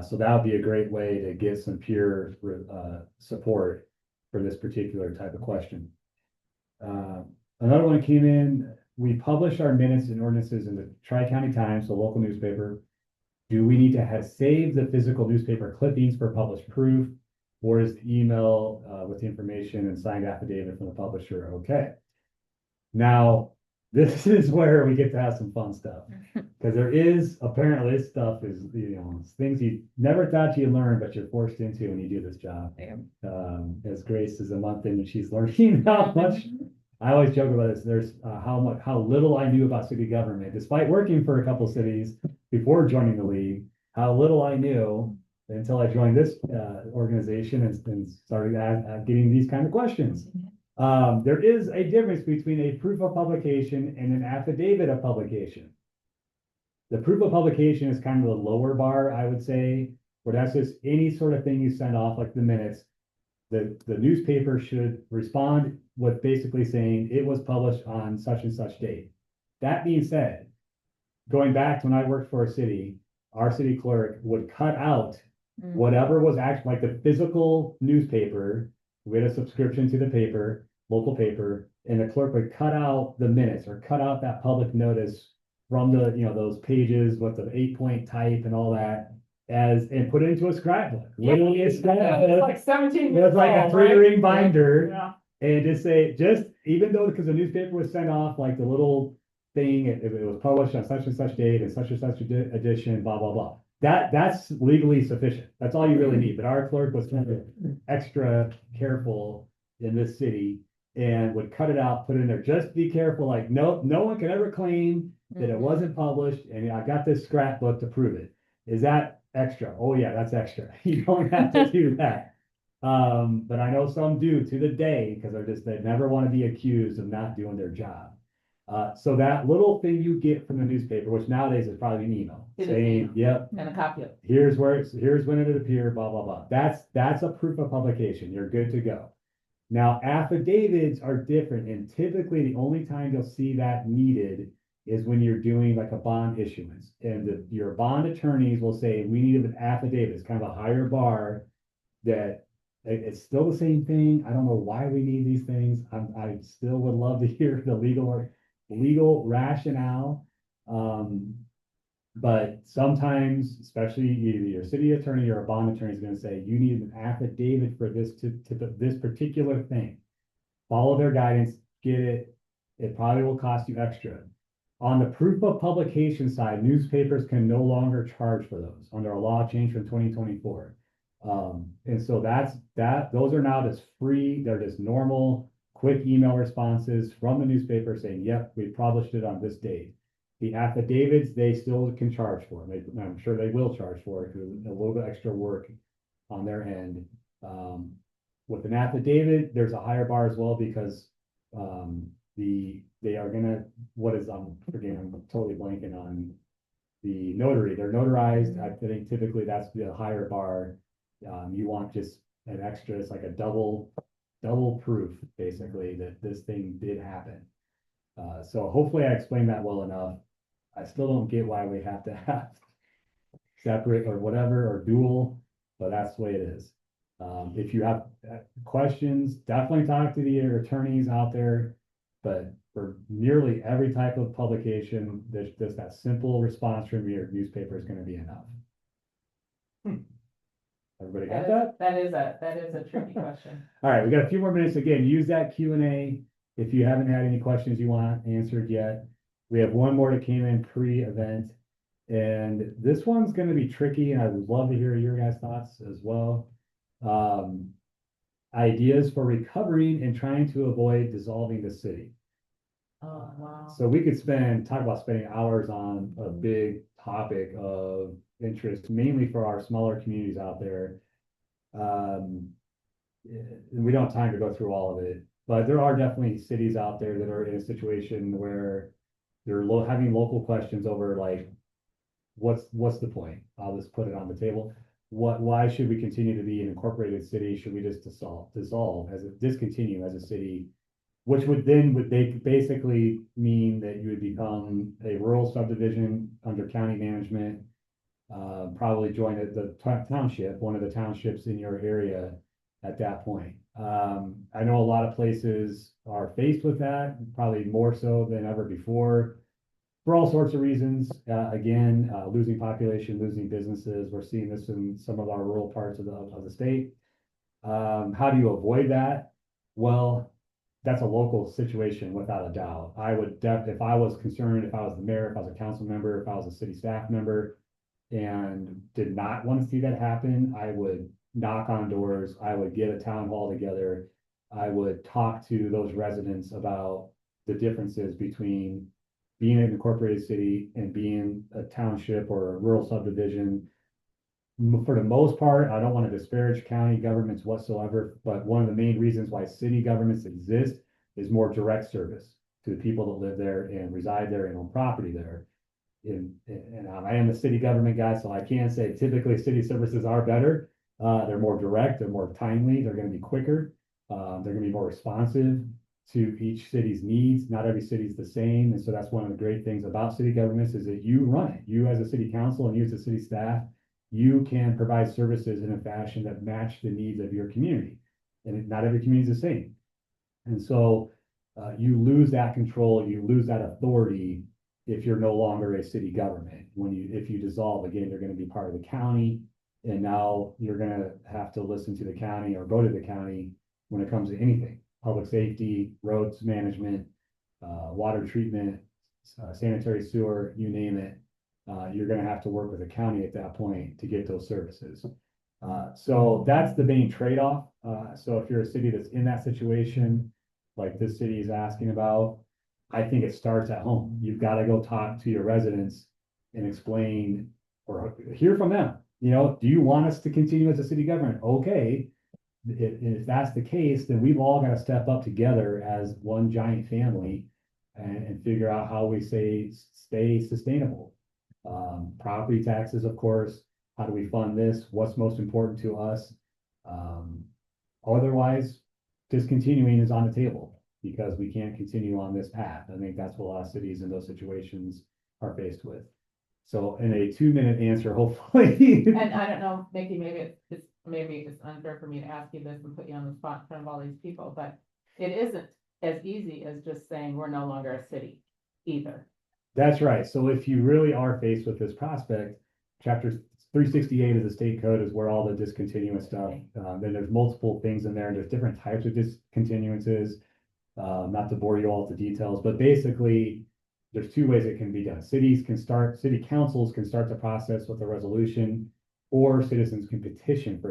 So that would be a great way to get some peer support for this particular type of question. Another one came in, we publish our minutes and ordinances in the Tri-County Times, the local newspaper. Do we need to have saved the physical newspaper clippings for published proof? Or is the email with the information and signed affidavit from the publisher okay? Now, this is where we get to have some fun stuff. Because there is, apparently this stuff is, you know, things you never thought you'd learn, but you're forced into when you do this job. As Grace is a month in and she's learning how much. I always joke about this. There's how little I knew about city government, despite working for a couple cities before joining the league. How little I knew until I joined this organization and started getting these kind of questions. There is a difference between a proof of publication and an affidavit of publication. The proof of publication is kind of the lower bar, I would say, where that's just any sort of thing you send off, like the minutes. The newspaper should respond with basically saying it was published on such and such date. That being said, going back to when I worked for a city, our city clerk would cut out whatever was actually like the physical newspaper. We had a subscription to the paper, local paper, and the clerk would cut out the minutes or cut out that public notice from the, you know, those pages with the 8-point type and all that, and put it into a scrapbook. Literally a scrapbook. It's like 17 It was like a 3-ring binder. Yeah. And just say, even though, because the newspaper was sent off like the little thing, it was published on such and such date and such edition, blah, blah, blah. That's legally sufficient. That's all you really need. But our clerk was kind of extra careful in this city and would cut it out, put it in there. Just be careful. Like, no one can ever claim that it wasn't published. And I got this scrapbook to prove it. Is that extra? Oh yeah, that's extra. You don't have to do that. But I know some do to the day because they never want to be accused of not doing their job. So that little thing you get from the newspaper, which nowadays is probably an email saying, yep, and a copy of it. here's when it appeared, blah, blah, blah. That's a proof of publication. You're good to go. Now, affidavits are different, and typically the only time you'll see that needed is when you're doing like a bond issuance. And your bond attorneys will say, we need an affidavit. It's kind of a higher bar that it's still the same thing. I don't know why we need these things. I still would love to hear the legal rationale. But sometimes, especially either your city attorney or a bond attorney is going to say, you need an affidavit for this this particular thing. Follow their guidance, get it. It probably will cost you extra. On the proof of publication side, newspapers can no longer charge for those under a law change from 2024. And so those are now just free. They're just normal, quick email responses from the newspaper saying, yep, we published it on this date. The affidavits, they still can charge for. I'm sure they will charge for it because a little bit extra work on their end. With an affidavit, there's a higher bar as well because they are gonna, I'm totally blanking on the notary. They're notarized. I think typically that's the higher bar. You want just an extra, it's like a double proof basically that this thing did happen. So hopefully I explained that well enough. I still don't get why we have to have separate or whatever or dual, but that's the way it is. If you have questions, definitely talk to the attorneys out there. But for nearly every type of publication, there's just that simple response from your newspaper is going to be enough. Everybody got that? That is a tricky question. All right, we got a few more minutes. Again, use that Q&A if you haven't had any questions you want answered yet. We have one more that came in pre-event, and this one's going to be tricky, and I would love to hear your guys' thoughts as well. Ideas for recovering and trying to avoid dissolving the city. Oh, wow. So we could talk about spending hours on a big topic of interest, mainly for our smaller communities out there. We don't have time to go through all of it, but there are definitely cities out there that are in a situation where They're having local questions over like, what's the point? I'll just put it on the table. Why should we continue to be an incorporated city? Should we just dissolve as a discontinue as a city? Which would basically mean that you would become a rural subdivision under county management, probably join the township, one of the townships in your area at that point. I know a lot of places are faced with that, probably more so than ever before, for all sorts of reasons. Again, losing population, losing businesses. We're seeing this in some of our rural parts of the state. How do you avoid that? Well, that's a local situation without a doubt. I would if I was concerned, if I was the mayor, if I was a council member, if I was a city staff member, and did not want to see that happen, I would knock on doors. I would get a town hall together. I would talk to those residents about the differences between being an incorporated city and being a township or a rural subdivision. For the most part, I don't want to disparage county governments whatsoever, but one of the main reasons why city governments exist is more direct service to the people that live there and reside there and own property there. And I am a city government guy, so I can say typically city services are better. They're more direct, they're more timely, they're going to be quicker, they're going to be more responsive to each city's needs. Not every city is the same, and so that's one of the great things about city governments is that you run it. You as a city council and you as a city staff, you can provide services in a fashion that match the needs of your community, and not every community is the same. And so you lose that control, you lose that authority if you're no longer a city government. If you dissolve, again, you're going to be part of the county, and now you're going to have to listen to the county or go to the county when it comes to anything: public safety, roads management, water treatment, sanitary sewer, you name it. You're going to have to work with the county at that point to get those services. So that's the main trade-off. So if you're a city that's in that situation, like this city is asking about, I think it starts at home. You've got to go talk to your residents and explain or hear from them. Do you want us to continue as a city government? Okay. If that's the case, then we've all got to step up together as one giant family and figure out how we stay sustainable. Property taxes, of course. How do we fund this? What's most important to us? Otherwise, discontinuing is on the table because we can't continue on this path. I think that's what a lot of cities in those situations are faced with. So in a 2-minute answer, hopefully. And I don't know, Mickey, maybe it's unfair for me to ask you this and put you on the spot in front of all these people, but it isn't as easy as just saying we're no longer a city either. That's right. So if you really are faced with this prospect, chapter 368 of the state code is where all the discontinuance stuff. Then there's multiple things in there. There's different types of discontinuances. Not to bore you all with the details, but basically there's 2 ways it can be done. City councils can start the process with a resolution, or citizens can petition for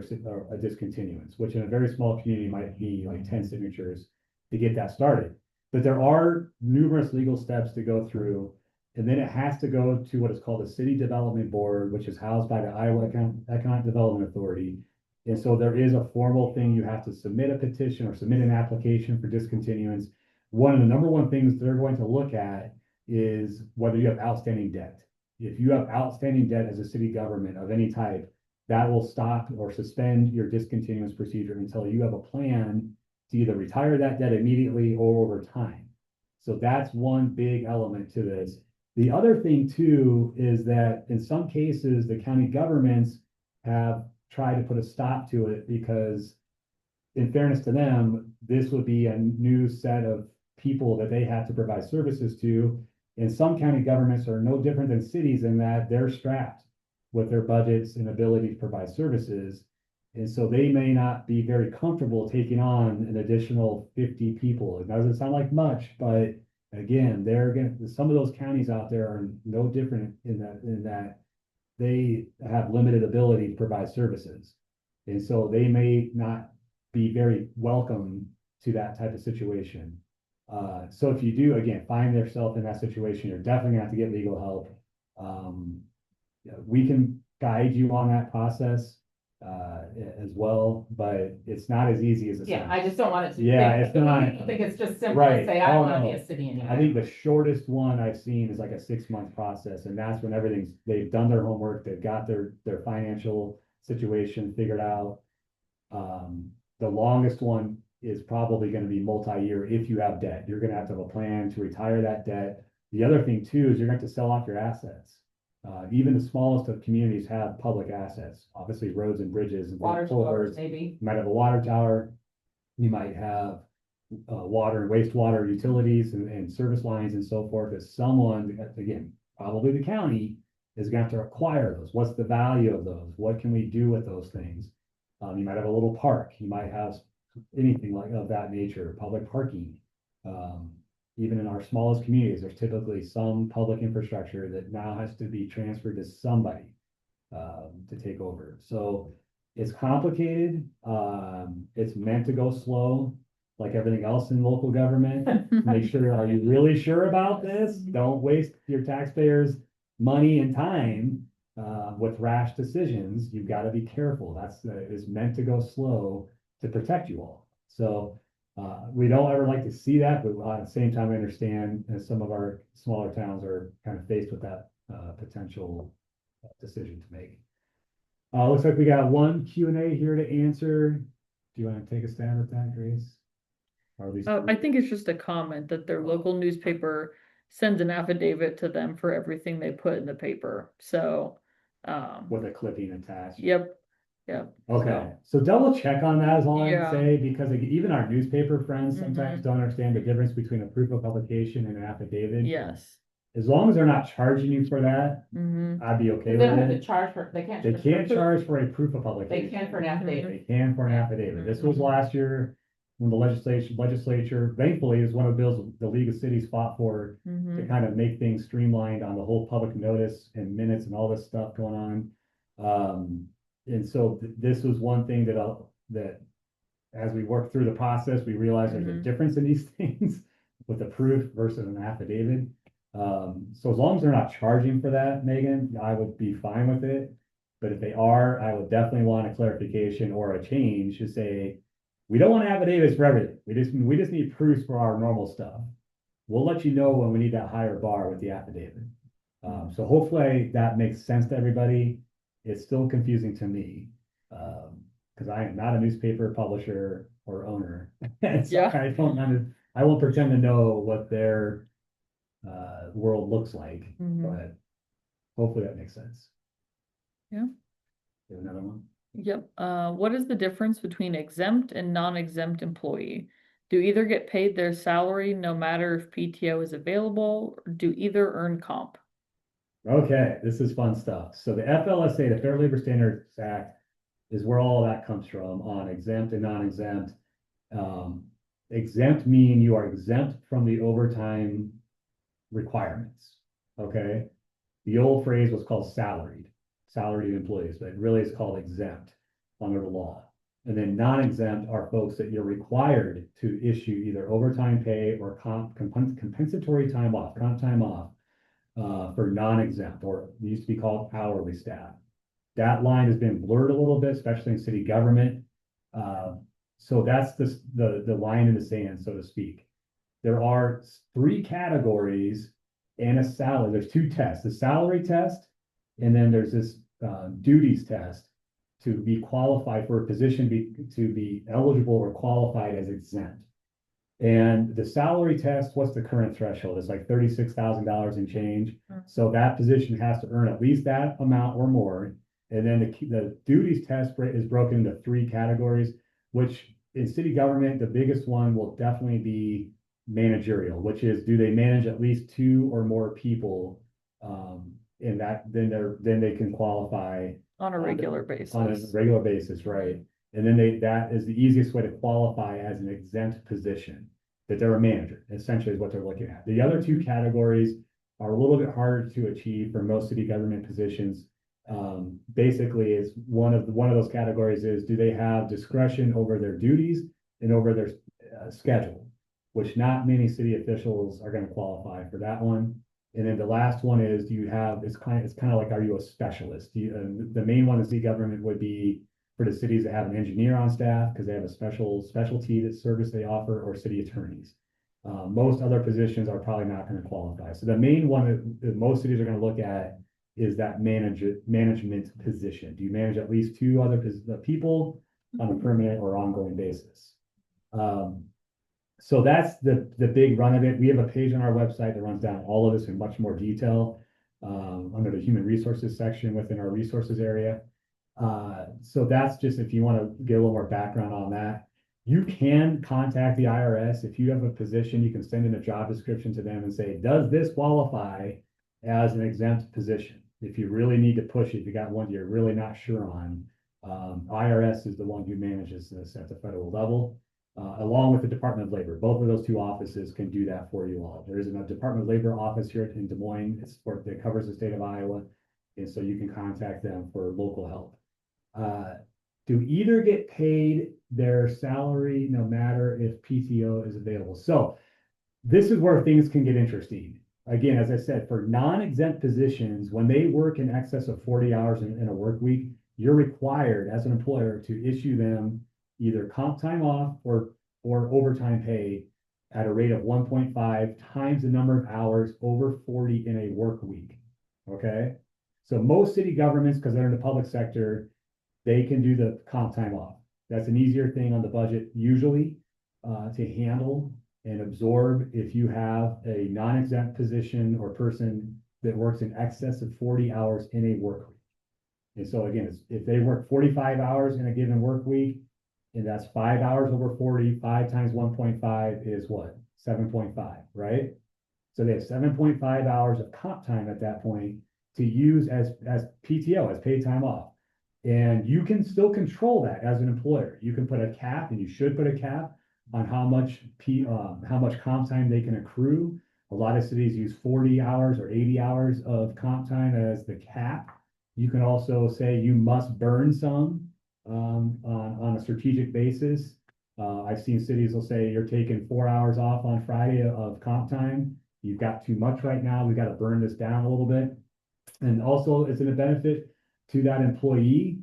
a discontinuance, which in a very small community might be like 10 signatures to get that started. But there are numerous legal steps to go through, and then it has to go to what is called the City Development Board, which is housed by the Iowa Economic Development Authority. And so there is a formal thing. You have to submit a petition or submit an application for discontinuance. One of the number one things they're going to look at is whether you have outstanding debt. If you have outstanding debt as a city government of any type, that will stop or suspend your discontinuance procedure until you have a plan to either retire that debt immediately or over time. So that's one big element to this. The other thing too is that in some cases, the county governments have tried to put a stop to it because, in fairness to them, this would be a new set of people that they have to provide services to. And some county governments are no different than cities in that they're strapped with their budgets and ability to provide services. And so they may not be very comfortable taking on an additional 50 people. It doesn't sound like much, but again, some of those counties out there are no different in that they have limited ability to provide services. And so they may not be very welcome to that type of situation. So if you do, again, find yourself in that situation, you're definitely gonna have to get legal help. We can guide you on that process. as well, but it's not as easy as it Yeah, sounds. I just don't want it to. Yeah, it's not. I think it's just simple Right. to say, I Oh, want to no. be a city anymore. I think the shortest one I've seen is like a 6-month process, and that's when they've done their homework, they've got their financial situation figured out. The longest one is probably gonna be multi-year if you have debt. You're gonna have to have a plan to retire that debt. The other thing too is you're going to have to sell off your assets. Even the smallest of communities have public assets, obviously roads and bridges and Water culverts. towers, maybe. You might have a water tower. You might have water and wastewater utilities and service lines and so forth. As someone, again, probably the county is going to have to acquire those. What's the value of those? What can we do with those things? You might have a little park. You might have anything like of that nature, public parking. Even in our smallest communities, there's typically some public infrastructure that now has to be transferred to somebody to take over. So it's complicated. It's meant to go slow, like everything else in local government. Make sure, are you really sure about this? Don't waste your taxpayers' money and time with rash decisions. You've got to be careful. It's meant to go slow to protect you all. So we don't ever like to see that, but at the same time, I understand some of our smaller towns are kind of faced with that potential decision to make. Looks like we got one Q&A here to answer. Do you want to take a stab at that, Grace? Or at least I think it's just a comment that their local newspaper sends an affidavit to them for everything they put in the paper. So, with a clipping attached. yep. Okay, so double check on that is all I'd Yeah. say, because like, even our newspaper friends sometimes don't understand the difference between a proof of publication and an affidavit. Yes. As long as they're not charging you for that, I'd be okay They with don't have to it. charge for, they can't. They can't for- charge for a proof of publication. They can for an affidavit. They can for an affidavit. This was last year when the legislature, thankfully, is one of the bills the League of Cities fought for to kind of make things streamlined on the whole public notice and minutes and all this stuff going on. And so this was one thing that as we work through the process, we realized there's a difference in these things with a proof versus an affidavit. So as long as they're not charging for that, Megan, I would be fine with it. But if they are, I would definitely want a clarification or a change to say, we don't want affidavits for everything. We just need proofs for our normal stuff. We'll let you know when we need that higher bar with the affidavit. So hopefully that makes sense to everybody. It's still confusing to me, because I am not a newspaper publisher or owner. And so Yeah. I won't pretend to know what their world looks like, but hopefully that makes sense. Yeah. You have another one? Yep. What is the difference between exempt and non-exempt employee? Do either get paid their salary no matter if PTO is available, or do either earn comp? Okay, this is fun stuff. So the FLSA, the Fair Labor Standards Act, is where all of that comes from on exempt and non-exempt. Exempt mean you are exempt from the overtime requirements. Okay. The old phrase was called salaried employees, but it really is called exempt under the law. And then non-exempt are folks that you're required to issue either overtime pay or compensatory time off, comp time off for non-exempt, or it used to be called hourly staff. That line has been blurred a little bit, especially in city government. So that's the line in the sand, so to speak. There are 3 categories and a salary. There's 2 tests, the salary test, and then there's this duties test to be qualified for a position, to be eligible or qualified as exempt. And the salary test, what's the current threshold? It's like $36,000 and change. So that position has to earn at least that amount or more. And then the duties test is broken into 3 categories, which in city government, the biggest one will definitely be managerial, which is, do they manage at least 2 or more people? And that then they can qualify On a regular basis. on a regular basis, right? And then that is the easiest way to qualify as an exempt position, that they're a manager, essentially is what they're looking at. The other 2 categories are a little bit harder to achieve for most city government positions. Basically is one of those categories is, do they have discretion over their duties and over their schedule, which not many city officials are going to qualify for that one. And then the last one is, it's kind of like, are you a specialist? The main one in city government would be for the cities that have an engineer on staff because they have a specialty that service they offer, or city attorneys. Most other positions are probably not going to qualify. So the main one that most cities are going to look at is that management position. Do you manage at least two other people on a permanent or ongoing basis? So that's the big run of it. We have a page on our website that runs down all of this in much more detail under the human resources section within our resources area. So that's just if you want to get a little more background on that. You can contact the IRS. If you have a position, you can send in a job description to them and say, does this qualify as an exempt position? If you really need to push it, if you got one you're really not sure on, IRS is the one who manages this at the federal level, along with the Department of Labor. Both of those two offices can do that for you all. There is a Department of Labor office here in Des Moines. That covers the state of Iowa, and so you can contact them for local help. To either get paid their salary no matter if PTO is available. So this is where things can get interesting. Again, as I said, for non-exempt positions, when they work in excess of 40 hours in a work week, you're required as an employer to issue them either comp time off or overtime pay at a rate of 1.5 times the number of hours over 40 in a work week. Okay. So most city governments, because they're in the public sector, they can do the comp time off. That's an easier thing on the budget usually to handle and absorb if you have a non-exempt position or person that works in excess of 40 hours in a work week. And so again, if they work 45 hours in a given work week, and that's 5 hours over 40, 5 times 1.5 is what? 7.5, right? So they have 7.5 hours of comp time at that point to use as PTO, as paid time off. And you can still control that as an employer. You can put a cap, and you should put a cap on how much comp time they can accrue. A lot of cities use 40 hours or 80 hours of comp time as the cap. You can also say you must burn some on a strategic basis. I've seen cities will say you're taking 4 hours off on Friday of comp time. You've got too much right now. We've got to burn this down a little bit. And also it's a benefit to that employee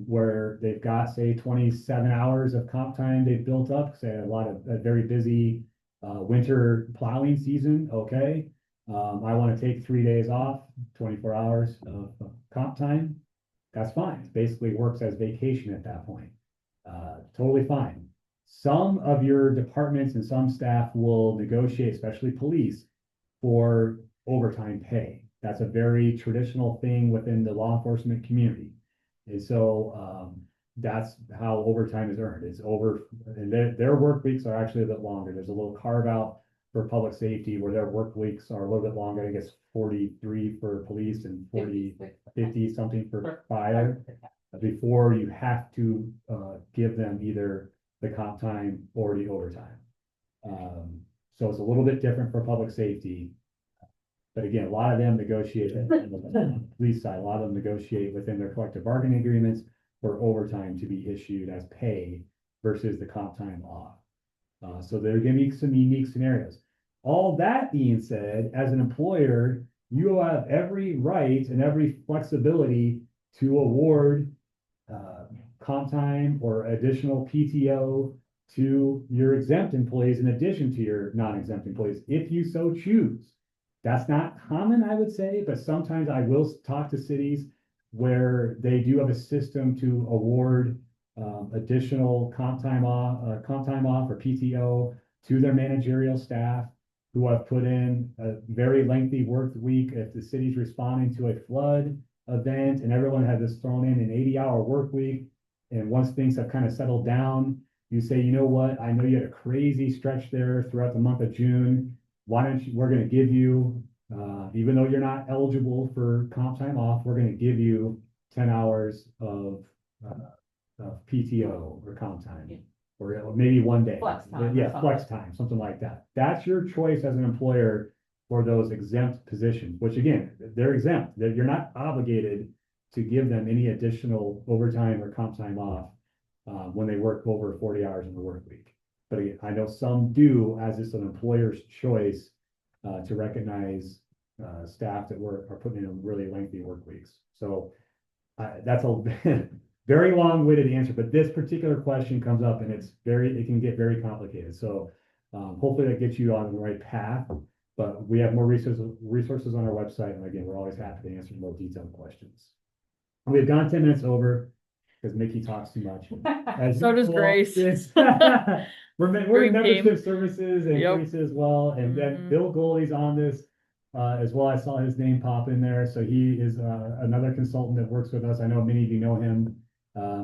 where they've got, say, 27 hours of comp time they've built up, say a very busy winter plowing season. Okay. I want to take 3 days off, 24 hours of comp time. That's fine. It basically works as vacation at that point. Totally fine. Some of your departments and some staff will negotiate, especially police, for overtime pay. That's a very traditional thing within the law enforcement community. And so that's how overtime is earned. It's over, and their work weeks are actually a bit longer. There's a little carve out for public safety where their work weeks are a little bit longer. I guess 43 for police and 50 something for fire, before you have to give them either the comp time or the overtime. So it's a little bit different for public safety. But again, a lot of them negotiate on the police side, a lot of them negotiate within their collective bargaining agreements for overtime to be issued as pay versus the comp time off. So there are going to be some unique scenarios. All that being said, as an employer, you have every right and every flexibility to award comp time or additional PTO to your exempt employees in addition to your non-exempt employees, if you so choose. That's not common, I would say, but sometimes I will talk to cities where they do have a system to award additional comp time off or PTO to their managerial staff who have put in a very lengthy work week. If the city's responding to a flood event and everyone had this thrown in an 80-hour work week, and once things have kind of settled down, you say, you know what, I know you had a crazy stretch there throughout the month of June. Why don't you, we're going to give you, even though you're not eligible for comp time off, we're going to give you 10 hours of PTO or comp time, or maybe 1 day. Flex time. Yeah, flex time, something like that. That's your choice as an employer for those exempt positions, which again, they're exempt. You're not obligated to give them any additional overtime or comp time off when they work over 40 hours in the work week. But again, I know some do, as it's an employer's choice to recognize staff that are putting in really lengthy work weeks. So that's a very long-winded answer, but this particular question comes up and it can get very complicated. So hopefully that gets you on the right path. But we have more resources on our website. And again, we're always happy to answer more detailed questions. We've gone 10 minutes over because Mickey talks too much. As So does usual, Grace. we're in Dream team. membership services and Yep. Grace as well. And then Mhm. Bill Goldie's on this as well. I saw his name pop in there. So he is another consultant that works with us. I know many of you know him.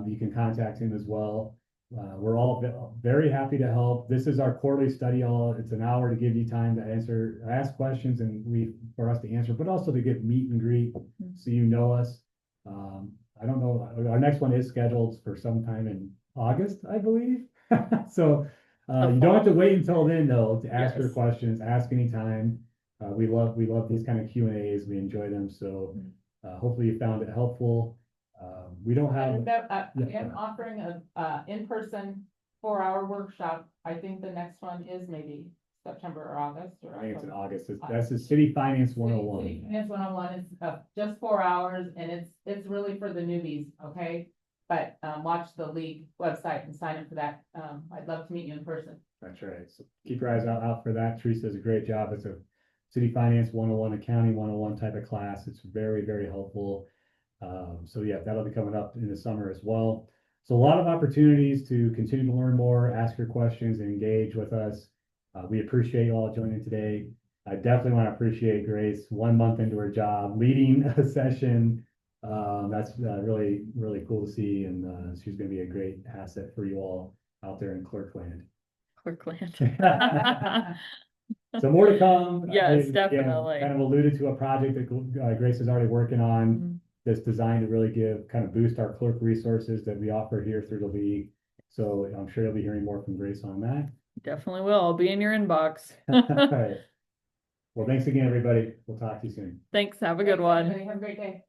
You can contact him as well. We're all very happy to help. This is our quarterly study hall. It's an hour to give you time to ask questions and for us to answer, but also to get meet and greet so you know us. I don't know, our next one is scheduled for sometime in August, I believe. So you don't have to wait until then though to ask your Yes. questions, ask anytime. We love these kind of Q&As. We enjoy them. So hopefully you found it helpful. We don't have. And Yeah, I'm offering a in-person 4-hour workshop. I think the next one is maybe September or August or I think it's in October. August. That's the City Finance City 101. Finance 101 is just 4 hours and it's really for the newbies, okay? But watch the league website and sign up for that. I'd love to meet you in person. That's right. So keep your eyes out for that. Teresa does a great job. It's a City Finance 101, accounting 101 type of class. It's very, very helpful. So yeah, that'll be coming up in the summer as well. So a lot of opportunities to continue to learn more, ask your questions, and engage with us. We appreciate you all joining today. I definitely want to appreciate Grace 1 month into her job, leading a session. That's really, really cool to see. And she's going to be a great asset for you all out there in Clerkland. Clerkland. So more to come. Yes, Again, definitely. kind of alluded to a project that Grace is already working on. Mhm. That's designed to really kind of boost our clerk resources that we offer here through the league. So I'm sure you'll be hearing more from Grace on that. Definitely will. I'll be in your inbox. All right. Well, thanks again, everybody. We'll talk to you soon. Thanks. Have a good Thanks, one. everybody. Have a great day.